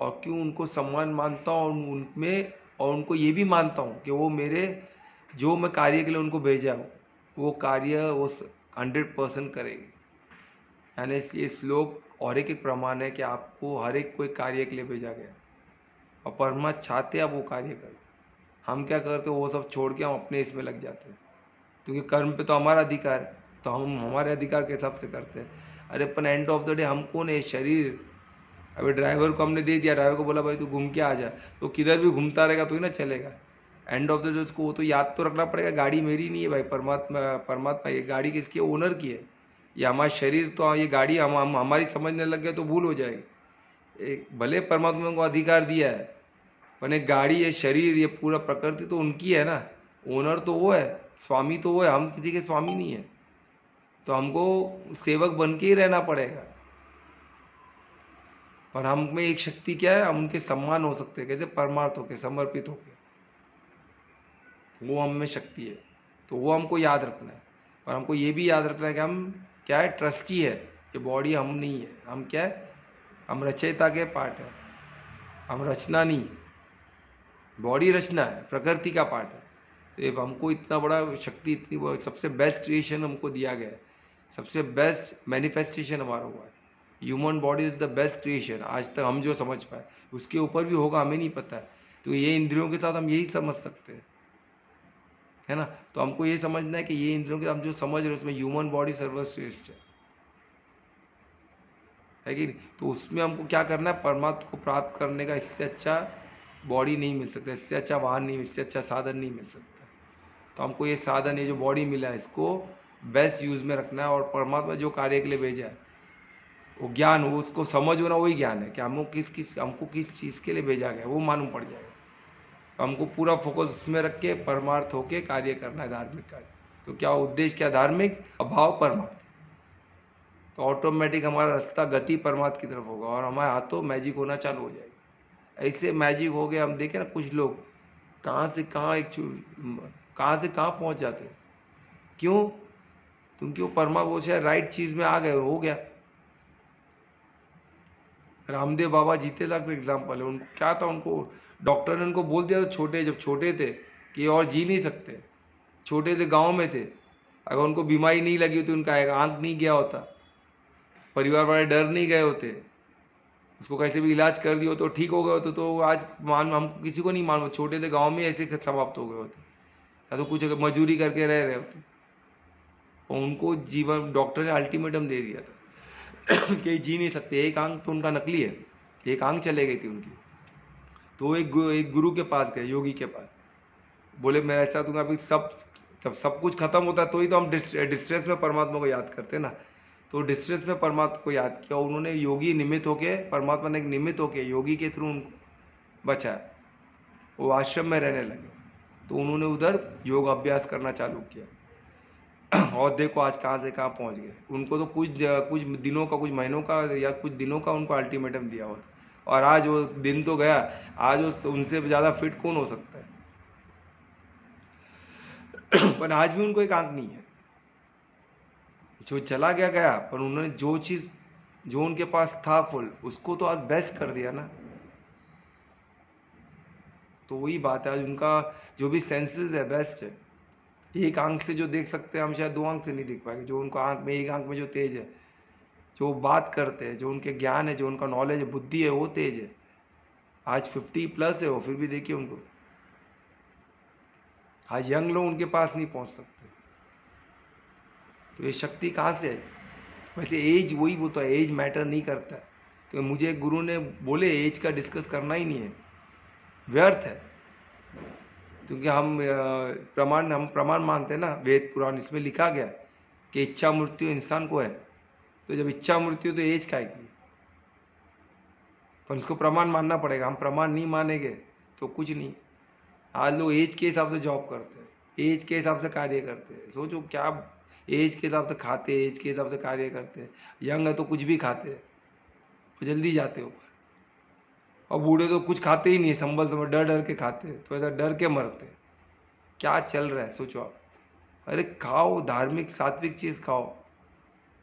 और क्यों उनको सम्मान मानता हूँ उनमें, और उनको ये भी मानता हूँ कि वो मेरे जो मैं कार्य के लिए उनको भेजा हूँ वो कार्य वो 100% करेंगे। यानी ये श्लोक और एक प्रमाण है कि आपको हर एक कोई कार्य के लिए भेजा गया, और परमात्मा चाहते आप वो कार्य करें। हम क्या करते हैं, वो सब छोड़ के हम अपने इसमें लग जाते हैं, क्योंकि कर्म पे तो हमारा अधिकार है, तो हम हमारे अधिकार के हिसाब से करते हैं। अरे अपन एंड ऑफ द डे हम कौन है? शरीर। अभी ड्राइवर को हमने दे दिया, ड्राइवर को बोला भाई तू घूम के आ जा, तो किधर भी घूमता रहेगा तो ही ना चलेगा। एंड ऑफ द डे उसको वो तो याद तो रखना पड़ेगा, गाड़ी मेरी नहीं है भाई, परमात्मा ये गाड़ी किसकी है? ओनर की है। ये हमारा शरीर, तो ये गाड़ी हम हमारी समझने लग गए तो भूल हो जाएगी। एक भले परमात्मा को अधिकार दिया है, पर एक गाड़ी, ये शरीर, ये पूरा प्रकृति तो उनकी है ना। ओनर तो वो है, स्वामी तो वो है, हम किसी के स्वामी नहीं है। तो हमको सेवक बन के ही रहना पड़ेगा। और हम में एक शक्ति क्या है, हम उनके सम्मान हो सकते हैं, कैसे? परमार्थ होके, समर्पित होके, वो हम में शक्ति है। तो वो हमको याद रखना है। और हमको ये भी याद रखना है कि हम क्या है? ट्रस्टी है। ये बॉडी हम नहीं है, हम क्या है? हम रचयिता के पार्ट है, हम रचना नहीं है। बॉडी रचना है, प्रकृति का पार्ट है। तो हमको इतना बड़ा शक्ति, इतनी सबसे बेस्ट क्रिएशन हमको दिया गया है, सबसे बेस्ट मैनिफेस्टेशन हमारा हुआ है। Human body is the best creation आज तक हम जो समझ पाए, उसके ऊपर भी होगा हमें नहीं पता है। तो ये इंद्रियों के साथ हम यही समझ सकते हैं, है ना। तो हमको ये समझना है कि ये इंद्रियों के हम जो समझ रहे हैं उसमें ह्यूमन बॉडी सर्वश्रेष्ठ है कि नहीं। तो उसमें हमको क्या करना है? परमात्मा को प्राप्त करने का इससे अच्छा बॉडी नहीं मिल सकता, इससे अच्छा वाहन नहीं, इससे अच्छा साधन नहीं मिल सकता। तो हमको ये साधन, ये जो बॉडी मिला है, इसको बेस्ट यूज में रखना है। और परमात्मा जो कार्य के लिए भेजा है वो ज्ञान, वो उसको समझ होना वही ज्ञान है कि हमको किस चीज़ के लिए भेजा गया वो मालूम पड़ जाएगा। तो हमको पूरा फोकस उसमें रख के परमार्थ होके कार्य करना है, धार्मिक कार्य। तो क्या उद्देश्य, क्या धार्मिक, अभाव परमार्थ। तो ऑटोमेटिक हमारा रास्ता गति परमार्थ की तरफ होगा और हमारे हाथों मैजिक होना चालू हो जाएगा। ऐसे मैजिक हो गया, हम देखें ना कुछ लोग कहाँ से कहाँ पहुँच जाते हैं। क्यों? क्योंकि वो परमात्मा, वो शायद राइट चीज़ में आ गए, हो गया। रामदेव बाबा जीते लाख एग्जाम्पल है। उनको क्या था, उनको डॉक्टर ने उनको बोल दिया था जब छोटे थे कि ये और जी नहीं सकते। छोटे थे, गांव में थे, अगर उनको बीमारी नहीं लगी होती, उनका एक आंख नहीं गया होता, परिवार वाले डर नहीं गए होते, उसको कैसे भी इलाज कर दिया तो ठीक हो गए होते, तो आज हमको किसी को नहीं मालूम, छोटे थे, गाँव में ऐसे समाप्त हो गए होते, या तो कुछ मजदूरी करके रह रहे होते। और उनको जीवन, डॉक्टर ने अल्टीमेटम दे दिया था कि जी नहीं सकते। एक आंख तो उनका नकली है, एक आंख चले गई थी उनकी। तो एक गुरु के पास गए, योगी के पास, बोले मैं ऐसा दूंगा। अभी जब सब कुछ खत्म होता है तो ही तो हम डिस्ट्रेस में परमात्मा को याद करते हैं ना। तो डिस्ट्रेस में परमात्मा को याद किया, उन्होंने योगी निमित्त होके, परमात्मा ने एक निमित्त होके योगी के थ्रू उनको बचाया। वो आश्रम में रहने लगे, तो उन्होंने उधर योग अभ्यास करना चालू किया। और देखो आज कहाँ से कहाँ पहुँच गए। उनको तो कुछ दिनों का, कुछ महीनों का या कुछ दिनों का उनको अल्टीमेटम दिया होता, और आज वो दिन तो गया। आज वो उनसे ज़्यादा फिट कौन हो सकता है? पर आज भी उनको एक आंख नहीं है। जो चला गया गया, पर उन्होंने जो चीज़, जो उनके पास था फुल, उसको तो आज बेस्ट कर दिया ना। तो वही बात है, आज उनका जो भी सेंसेस है बेस्ट है। एक आंख से जो देख सकते हैं हम, शायद दो आंख से नहीं देख पाएंगे। जो उनको आंख में, एक आंख में जो तेज है, जो बात करते हैं, जो उनके ज्ञान है, जो उनका नॉलेज है, बुद्धि है, वो तेज है। आज 50+ है वो, फिर भी देखिए उनको। आज यंग लोग उनके पास नहीं पहुंच सकते। तो ये शक्ति कहाँ से है? वैसे एज, वही वो तो एज मैटर नहीं करता। तो मुझे एक गुरु ने बोले एज का डिस्कस करना ही नहीं है, व्यर्थ है। क्योंकि हम प्रमाण मानते हैं ना, वेद पुराण, इसमें लिखा गया कि इच्छा मृत्यु इंसान को है। तो जब इच्छा मृत्यु, तो एज का है, पर उसको प्रमाण मानना पड़ेगा। हम प्रमाण नहीं मानेंगे तो कुछ नहीं। आज लोग एज के हिसाब से जॉब करते हैं, एज के हिसाब से कार्य करते हैं। सोचो क्या, एज के हिसाब से खाते हैं, एज के हिसाब से कार्य करते हैं। यंग है तो कुछ भी खाते हैं, वो जल्दी जाते ऊपर। और बूढ़े तो कुछ खाते ही नहीं है, संभल संभल डर डर के खाते हैं, तो ऐसा डर के मरते हैं। क्या चल रहा है सोचो आप। अरे खाओ, धार्मिक सात्विक चीज़ खाओ,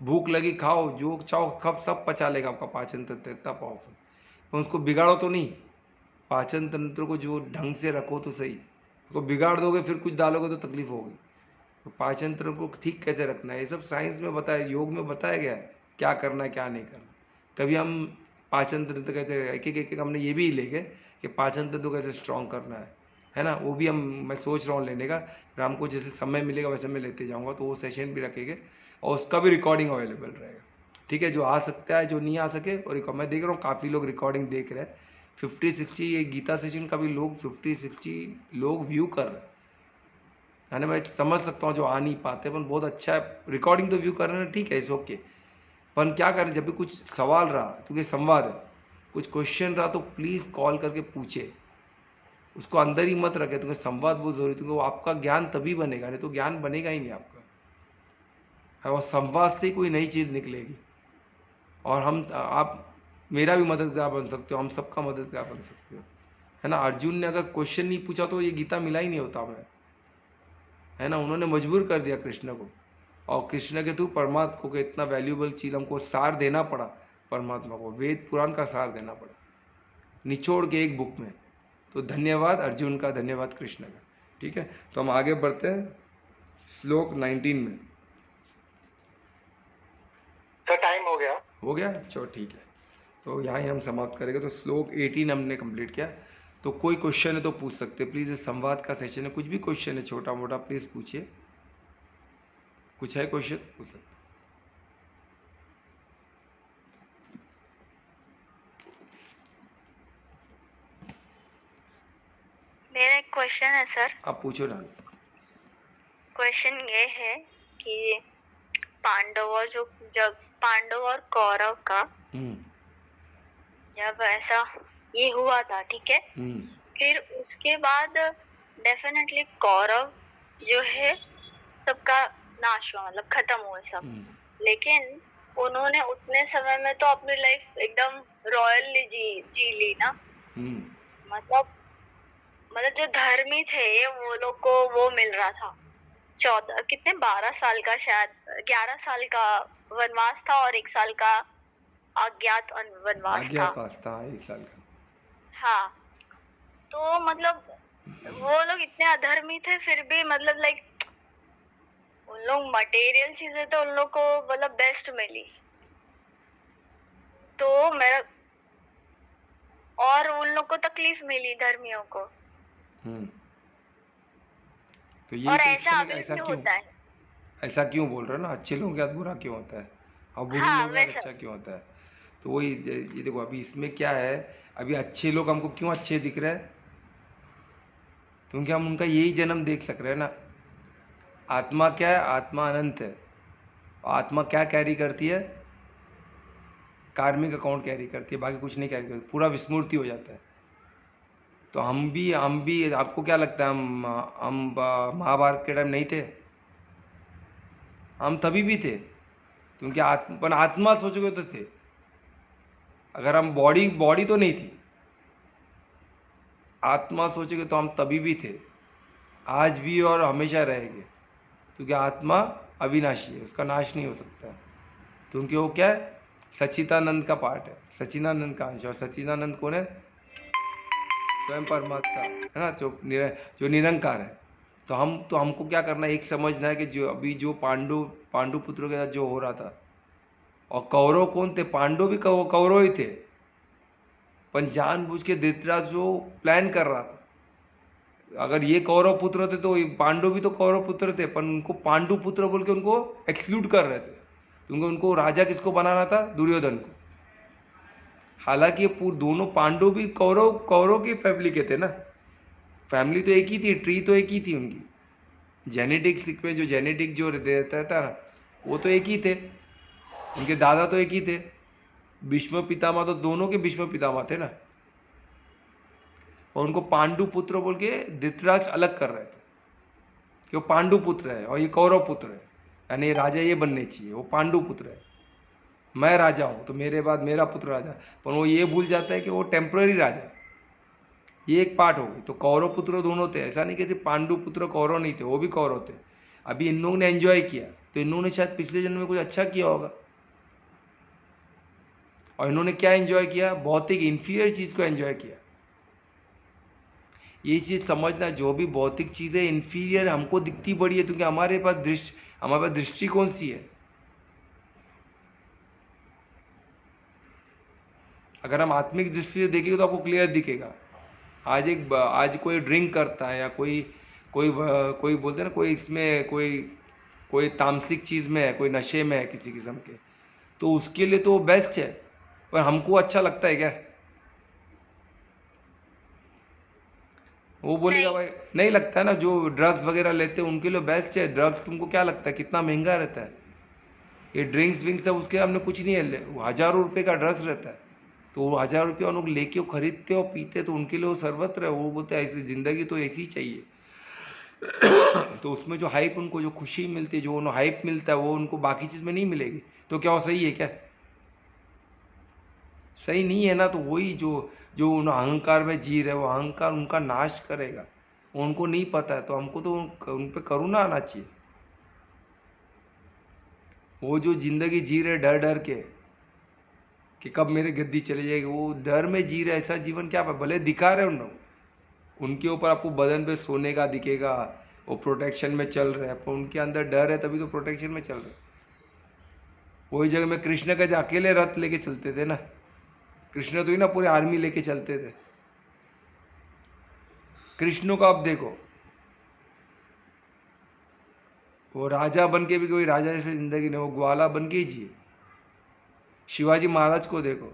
भूख लगी खाओ, जो चाहो कब सब पचा लेगा। आपका पाचन तंत्र इतना पावरफुल, पर उसको बिगाड़ो तो नहीं। पाचन तंत्र को जो ढंग से रखो तो सही, उसको बिगाड़ दोगे फिर कुछ डालोगे तो तकलीफ होगी। तो पाचन तंत्र को ठीक कैसे रखना है, ये सब साइंस में बताया, योग में बताया गया है क्या करना है क्या नहीं करना। कभी हम पाचन तंत्र कैसे, एक हमने ये भी ले गए कि पाचन तंत्र कैसे स्ट्रॉन्ग करना है ना। वो भी मैं सोच रहा हूँ लेने का। फिर हमको जैसे समय मिलेगा वैसे मैं लेते जाऊँगा, तो वो सेशन भी रखेंगे और उसका भी रिकॉर्डिंग अवेलेबल रहेगा। ठीक है, जो आ सकता है, जो नहीं आ सके। और मैं देख रहा हूँ काफ़ी लोग रिकॉर्डिंग देख रहे हैं, 50-60, ये गीता सेशन का भी लोग 50-60 लोग व्यू कर रहे हैं। यानी मैं समझ सकता हूँ जो आ नहीं पाते, पर बहुत अच्छा है। रिकॉर्डिंग तो व्यू कर रहे हैं, ठीक है, इस ओके। पर क्या करें, जब भी कुछ सवाल रहा, क्योंकि संवाद है, कुछ क्वेश्चन रहा, तो प्लीज़ कॉल करके पूछे। उसको अंदर ही मत रखे, क्योंकि संवाद बहुत जरूरी है। क्योंकि वो आपका ज्ञान तभी बनेगा, नहीं तो ज्ञान बनेगा ही नहीं आपका। और संवाद से कोई नई चीज़ निकलेगी। और आप मेरा भी मददगार बन सकते हो, हम सबका मददगार बन सकते हो, है ना। अर्जुन ने अगर क्वेश्चन नहीं पूछा तो ये गीता मिला ही नहीं होता हमें, है ना। उन्होंने मजबूर कर दिया कृष्ण को, और कृष्ण के थ्रू परमात्मा को इतना वैल्यूबल चीज़ हमको सार देना पड़ा। परमात्मा को वेद पुराण का सार देना पड़ा, निचोड़ के एक बुक में। तो धन्यवाद अर्जुन का, धन्यवाद कृष्ण का। ठीक है, तो हम आगे बढ़ते हैं श्लोक 19 में। सर टाइम हो गया। हो गया, चलो ठीक है। तो यहाँ ही हम समाप्त करेंगे। तो श्लोक 18 हमने कंप्लीट किया। तो कोई क्वेश्चन है तो पूछ सकते, प्लीज़। इस संवाद का सेशन है, कुछ भी क्वेश्चन है छोटा मोटा प्लीज़ पूछिए। कुछ है क्वेश्चन, पूछ सकते। क्वेश्चन है सर। आप पूछो ना। क्वेश्चन ये है कि जब पांडव और कौरव का जब ऐसा ये हुआ था, ठीक है, फिर उसके बाद डेफिनेटली कौरव जो है सबका नाश हुआ, मतलब खत्म हुआ सब। लेकिन उन्होंने उतने समय में तो अपनी लाइफ एकदम रॉयली जी ली ना। मतलब जो धर्मी थे वो लोग को वो मिल रहा था 12 साल का, शायद 11 साल का वनवास था और 1 साल का अज्ञात वनवास था। अज्ञातवास था 1 साल का। हाँ, तो मतलब वो लोग इतने अधर्मी थे, फिर भी मतलब लाइक उन लोग मटेरियल चीजें तो उन लोग को मतलब बेस्ट मिली। तो मैं और उन लोग को तकलीफ मिली धर्मियों को। तो ये और ऐसा क्वेश्चन है कि अभी ऐसा भी क्यों, होता है। ऐसा क्यों बोल रहे हो ना, अच्छे लोगों के साथ बुरा क्यों होता है और बुरे हाँ, लोगों के साथ वैसा। अच्छा क्यों होता है? तो वही ये देखो, अभी इसमें क्या है, अभी अच्छे लोग हमको क्यों अच्छे दिख रहे हैं? क्योंकि हम उनका यही जन्म देख सक रहे हैं ना। आत्मा क्या है? आत्मा अनंत है। आत्मा क्या कैरी करती है? कार्मिक अकाउंट कैरी करती है, बाकी कुछ नहीं कैरी करती, पूरा विस्मृति हो जाता है। तो हम भी आपको क्या लगता है, हम महाभारत के टाइम नहीं थे? हम तभी भी थे, क्योंकि आत्मा सोचोगे तो थे। अगर हम बॉडी बॉडी तो नहीं थी, आत्मा सोचोगे तो हम तभी भी थे, आज भी और हमेशा रहेंगे, क्योंकि आत्मा अविनाशी है, उसका नाश नहीं हो सकता, क्योंकि वो क्या है, सच्चिदानंद का पार्ट है, सच्चिदानंद का अंश। और सच्चिदानंद कौन है? स्वयं परमात्मा है ना, जो निरंकार है। तो हमको क्या करना है, एक समझना है कि जो अभी जो पांडु पुत्रों के साथ जो हो रहा था, और कौरव कौन थे? पांडु भी कौरव ही थे, पर जानबूझ के धृतराज जो प्लान कर रहा था। अगर ये कौरव पुत्र थे तो पांडु भी तो कौरव पुत्र थे, पर उनको पांडु पुत्र बोल के उनको एक्सक्लूड कर रहे थे, क्योंकि उनको राजा किसको बनाना था? दुर्योधन को। हालांकि ये दोनों पांडु भी कौरव की फैमिली के थे ना, फैमिली तो एक ही थी, ट्री तो एक ही थी उनकी, जेनेटिक्स में जो जेनेटिक जो रहता था ना, वो तो एक ही थे, उनके दादा तो एक ही थे। भीष्म पितामह तो दोनों के भीष्म पितामह थे ना, और उनको पांडु पुत्र बोल के धृतराज अलग कर रहे थे कि वो पांडु पुत्र है और ये कौरव पुत्र है, यानी ये राजा ये बनने चाहिए, वो पांडु पुत्र है, मैं राजा हूं तो मेरे बाद मेरा पुत्र राजा। पर वो ये भूल जाता है कि वो टेम्पररी राजा, ये एक पार्ट हो गई। तो कौरव पुत्र दोनों थे, ऐसा नहीं कि सिर्फ पांडु पुत्र कौरव नहीं थे, वो भी कौरव थे। अभी इन लोगों ने एंजॉय किया, तो इन लोगों ने शायद पिछले जन्म में कुछ अच्छा किया होगा, और इन्होंने क्या एंजॉय किया? भौतिक इंफीरियर चीज को एंजॉय किया। ये चीज समझना, जो भी भौतिक चीजें इंफीरियर हमको दिखती बड़ी है, क्योंकि हमारे पास दृष्टि कौन सी है? अगर हम आत्मिक दृष्टि से देखेंगे तो आपको क्लियर दिखेगा। आज कोई ड्रिंक करता है, या कोई कोई कोई बोलते हैं ना, कोई इसमें कोई तामसिक चीज में है, कोई नशे में है किसी किस्म के, तो उसके लिए तो वो बेस्ट है, पर हमको अच्छा लगता है क्या? वो बोलेगा नहीं। भाई नहीं लगता है ना। जो ड्रग्स वगैरह लेते हैं उनके लिए बेस्ट है ड्रग्स। तुमको क्या लगता है कितना महंगा रहता है ये ड्रिंक्स विंक्स? सब उसके हमने कुछ नहीं है, हजारों रुपए का ड्रग्स रहता है, तो वो 1000 रुपये उन लोग लेके वो खरीदते और पीते, तो उनके लिए वो सर्वत्र है। वो बोलते हैं ऐसी जिंदगी तो ऐसी ही चाहिए। तो उसमें जो हाइप, उनको जो खुशी मिलती है, जो उन्हें हाइप मिलता है, वो उनको बाकी चीज में नहीं मिलेगी। तो क्या वो सही है क्या? सही नहीं है ना। तो वही जो जो उन अहंकार में जी रहे, वो अहंकार उनका नाश करेगा, उनको नहीं पता है। तो हमको तो उन पे करुणा आना चाहिए। वो जो जिंदगी जी रहे डर डर के कि कब मेरे गद्दी चले जाएगी, वो डर में जी रहे, ऐसा जीवन क्या है? भले दिखा रहे उन लोग, उनके ऊपर आपको बदन पे सोने का दिखेगा, वो प्रोटेक्शन में चल रहे हैं, पर उनके अंदर डर है, तभी तो प्रोटेक्शन में चल रहे। वही जगह में कृष्ण का जो अकेले रथ लेके चलते थे ना, कृष्ण तो ही ना पूरे आर्मी लेके चलते थे। कृष्ण को आप देखो, वो राजा बन के भी कोई राजा जैसे जिंदगी नहीं, वो ग्वाला बन के ही जिए। शिवाजी महाराज को देखो,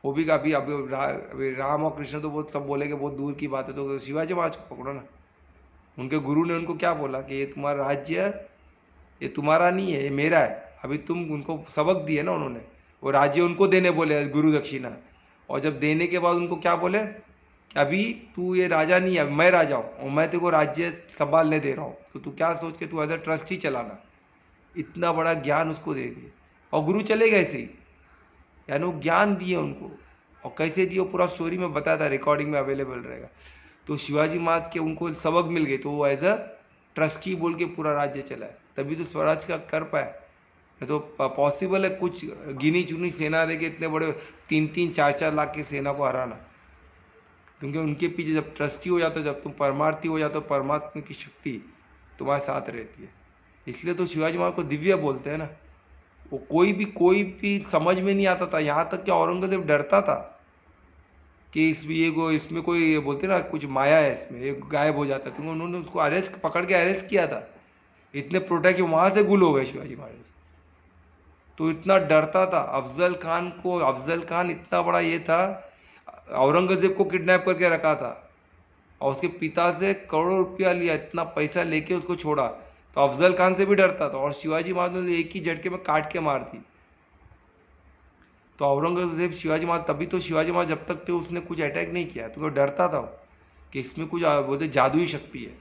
वो भी अभी अभी राम और कृष्ण तो बहुत सब बोलेंगे बहुत दूर की बात है, तो शिवाजी महाराज को पकड़ो ना। उनके गुरु ने उनको क्या बोला कि ये तुम्हारा राज्य है, ये तुम्हारा नहीं है, ये मेरा है। अभी तुम उनको सबक दिए ना उन्होंने, वो राज्य उनको देने बोले गुरु दक्षिणा, और जब देने के बाद उनको क्या बोले कि अभी तू ये राजा नहीं है, मैं राजा हूँ और मैं तेरे को राज्य संभालने दे रहा हूँ, तो तू क्या सोच के तू एज अ ट्रस्टी चलाना। इतना बड़ा ज्ञान उसको दे दिए और गुरु चले गए ऐसे ही, यानी वो ज्ञान दिए उनको। और कैसे दिए वो पूरा स्टोरी में बताया था, रिकॉर्डिंग में अवेलेबल रहेगा। तो शिवाजी महाराज के उनको सबक मिल गए, तो वो एज अ ट्रस्टी बोल के पूरा राज्य चलाए, तभी तो स्वराज का कर पाए। तो पॉसिबल है कुछ गिनी चुनी सेना देके इतने बड़े 3-3, 4-4 लाख की सेना को हराना, क्योंकि उनके पीछे जब ट्रस्टी हो जाते हो, जब तुम परमार्थी हो जाते हो, परमात्मा की शक्ति तुम्हारे साथ रहती है। इसलिए तो शिवाजी महाराज को दिव्य बोलते हैं ना। वो कोई भी समझ में नहीं आता था, यहाँ तक कि औरंगजेब डरता था कि इसमें कोई बोलते ना कुछ माया है, इसमें एक गायब हो जाता है, तो उन्होंने उसको पकड़ के अरेस्ट किया था। इतने प्रोटेक्ट वहां से गुल हो गए शिवाजी महाराज, तो इतना डरता था अफजल खान को। अफजल खान इतना बड़ा ये था, औरंगजेब को किडनैप करके रखा था और उसके पिता से करोड़ों रुपया लिया, इतना पैसा लेके उसको छोड़ा, तो अफजल खान से भी डरता था। और शिवाजी महाराज ने एक ही झटके में काट के मार दी। तो औरंगजेब शिवाजी महाराज, तभी तो शिवाजी महाराज जब तक थे उसने कुछ अटैक नहीं किया, तो वो डरता था कि इसमें कुछ बोलते जादुई शक्ति है।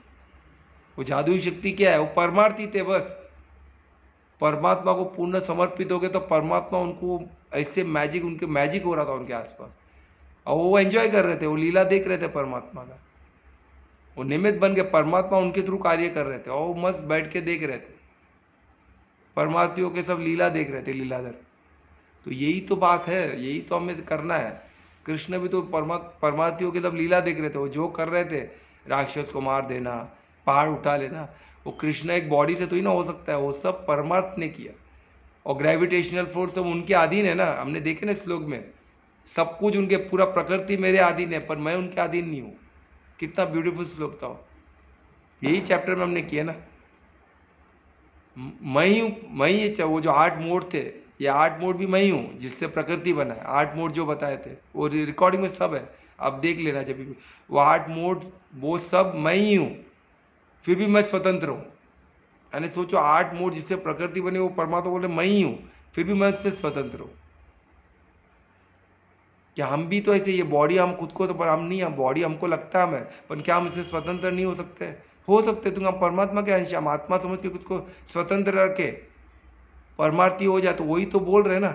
वो जादुई शक्ति क्या है, वो परमार्थी थे बस। परमात्मा को पूर्ण समर्पित हो गए तो परमात्मा उनको ऐसे मैजिक, उनके मैजिक हो रहा था उनके आसपास, और वो एंजॉय कर रहे थे, वो लीला देख रहे थे परमात्मा का। वो निमित्त बन के परमात्मा उनके थ्रू कार्य कर रहे थे और वो मस्त बैठ के देख रहे थे, परमार्थियों के सब लीला देख रहे थे, लीलाधर। तो यही तो बात है, यही तो हमें करना है। कृष्ण भी तो परमार्थियों के सब लीला देख रहे थे, वो जो कर रहे थे, राक्षस को मार देना, पहाड़ उठा लेना, वो कृष्ण एक बॉडी से तो ही ना हो सकता है, वो सब परमार्थ ने किया। और ग्रेविटेशनल फोर्स सब उनके अधीन है ना, हमने देखे ना श्लोक में, सब कुछ उनके, पूरा प्रकृति मेरे अधीन है पर मैं उनके अधीन नहीं हूँ। कितना ब्यूटीफुल श्लोक था, यही चैप्टर में हमने किया ना। मैं ही वो जो 8 मोड थे, ये 8 मोड भी मैं ही हूँ जिससे प्रकृति बना है। 8 मोड जो बताए थे वो रिकॉर्डिंग में सब है, आप देख लेना जब भी। वो 8 मोड वो सब मैं ही हूँ, फिर भी मैं स्वतंत्र हूँ। यानी सोचो 8 मोड जिससे प्रकृति बने, वो परमात्मा बोले मैं ही हूँ, फिर भी मैं उससे स्वतंत्र हूँ। क्या हम भी तो ऐसे, ये बॉडी हम खुद को तो, पर हम नहीं, हम बॉडी हमको लगता है हमें, पर क्या हम इससे स्वतंत्र नहीं हो सकते? हो सकते। तुम हम परमात्मा के अंश, हम आत्मा समझ के खुद को स्वतंत्र रखे परमार्थी हो जाए, तो वही तो बोल रहे ना।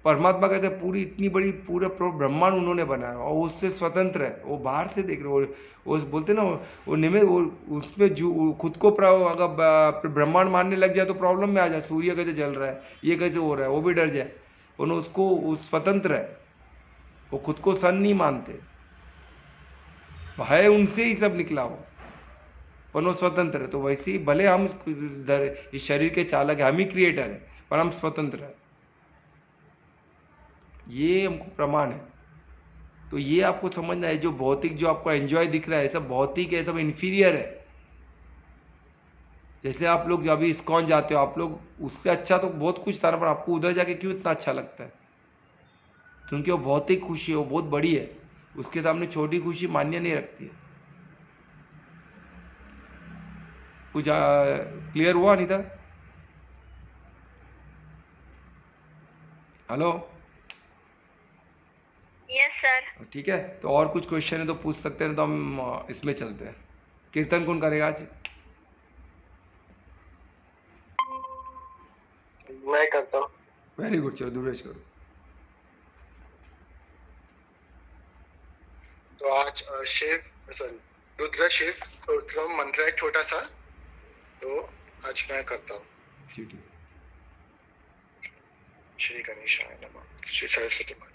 परमात्मा कहते हैं पूरी इतनी बड़ी पूरा ब्रह्मांड उन्होंने बनाया और उससे स्वतंत्र है, वो बाहर से देख रहे हो। वो बोलते ना वो निमित्त, वो उसमें जो खुद को अगर ब्रह्मांड मानने लग जाए तो प्रॉब्लम में आ जाए। सूर्य कैसे जल रहा है, ये कैसे हो रहा है, वो भी डर जाए। उन्होंने उसको स्वतंत्र है, वो खुद को सन नहीं मानते, है उनसे ही सब निकला वो, पर वो स्वतंत्र है। तो वैसे ही भले हम इस शरीर के चालक है, हम ही क्रिएटर है, पर हम स्वतंत्र है, ये हमको प्रमाण है। तो ये आपको समझना है, जो भौतिक जो आपको एंजॉय दिख रहा है सब भौतिक है, सब इंफीरियर है। जैसे आप लोग अभी इस्कॉन जाते हो, आप लोग उससे अच्छा तो बहुत कुछ था ना, पर आपको उधर जाके क्यों इतना अच्छा लगता है? क्योंकि वो भौतिक खुशी है, वो बहुत बड़ी है, उसके सामने छोटी खुशी मान्य नहीं रखती है। कुछ क्लियर हुआ नहीं था? हेलो? Yes sir. ठीक है, तो और कुछ क्वेश्चन है तो पूछ सकते हैं, तो हम इसमें चलते हैं। कीर्तन कौन करेगा आज? मैं करता हूँ। वेरी गुड, चलो दुर्वेश करो। तो आज रुद्र शिव स्तोत्र मंत्र है छोटा सा, तो आज मैं करता हूँ। जी ठीक है। श्री गणेशाय नमः। श्री सरस्वती माता।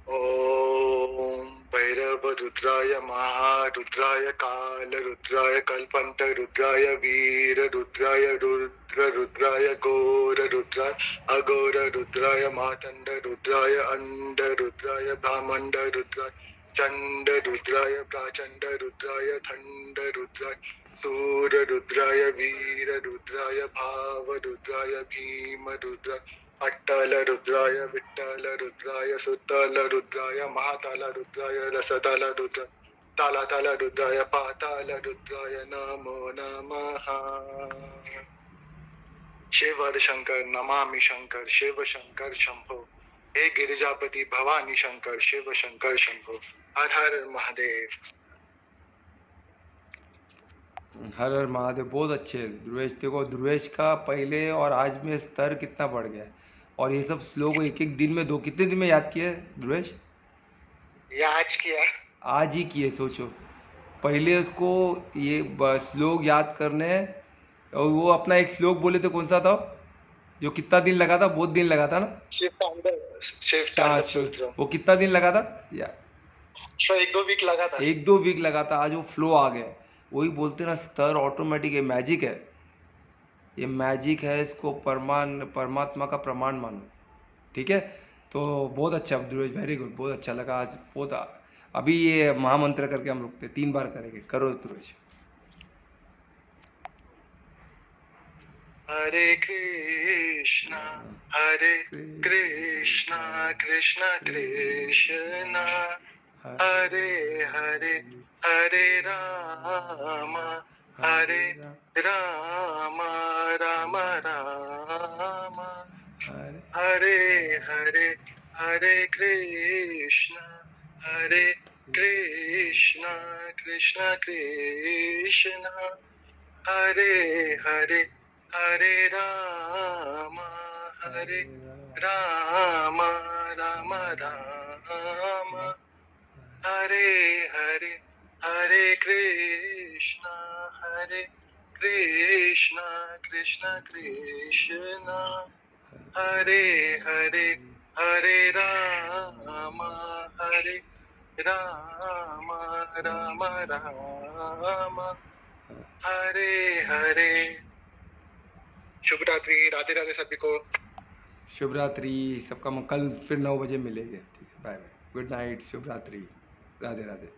ओम भैरव रुद्राय महारुद्राय काल रुद्राय कल्पंत रुद्राय वीर रुद्राय रुद्र रुद्राय घोर रुद्राय अघोर रुद्राय मातंड रुद्राय अंड रुद्राय ब्राह्मंड रुद्राय चंड रुद्राय प्राचंड रुद्राय थंड रुद्राय स्थूर रुद्राय वीर रुद्राय भाव रुद्राय भीम रुद्र अट्टल रुद्राय विट्टल रुद्राय सुतल रुद्राय महाताल रुद्राय रसताल रुद्र तालाताल रुद्राय पाताल रुद्राय नमो नमः। शिव शंकर नमामि शंकर शिव शंकर शंभो, हे गिरिजापति भवानी शंकर शिव शंकर शंभो। हर हर महादेव। हर हर महादेव। बहुत अच्छे ध्रुवेश। देखो ध्रुवेश का पहले और आज में स्तर कितना बढ़ गया है। और ये सब श्लोक एक एक दिन में कितने दिन में याद किए ध्रुवेश? ये आज किया, आज ही किए। सोचो पहले उसको ये श्लोक याद करने, और वो अपना एक श्लोक बोले थे, कौन सा था जो कितना दिन लगा था? बहुत दिन लगा था ना? शिव तांडव। वो कितना दिन लगा था? एक दो वीक लगा था। 1-2 वीक लगा था। आज वो फ्लो आ गया। वही बोलते ना, स्तर ऑटोमेटिक है, मैजिक है। ये मैजिक है, इसको परमात्मा का प्रमाण मानो। ठीक है, तो बहुत अच्छा ध्रुवेश, वेरी गुड, बहुत अच्छा लगा आज। बहुत अभी ये महामंत्र करके हम रुकते, 3 बार करेंगे। करो ध्रुवेश। हरे कृष्णा कृष्णा कृष्णा हरे हरे हरे राम राम राम राम हरे हरे हरे कृष्णा कृष्णा कृष्णा हरे हरे हरे राम राम राम राम हरे हरे हरे कृष्णा कृष्णा कृष्णा हरे हरे हरे राम राम राम राम हरे हरे। शुभ रात्रि, राधे राधे सभी को। शुभ रात्रि सबका। कल फिर 9 बजे मिलेंगे। ठीक है, बाय बाय, गुड नाइट, शुभ रात्रि, राधे राधे।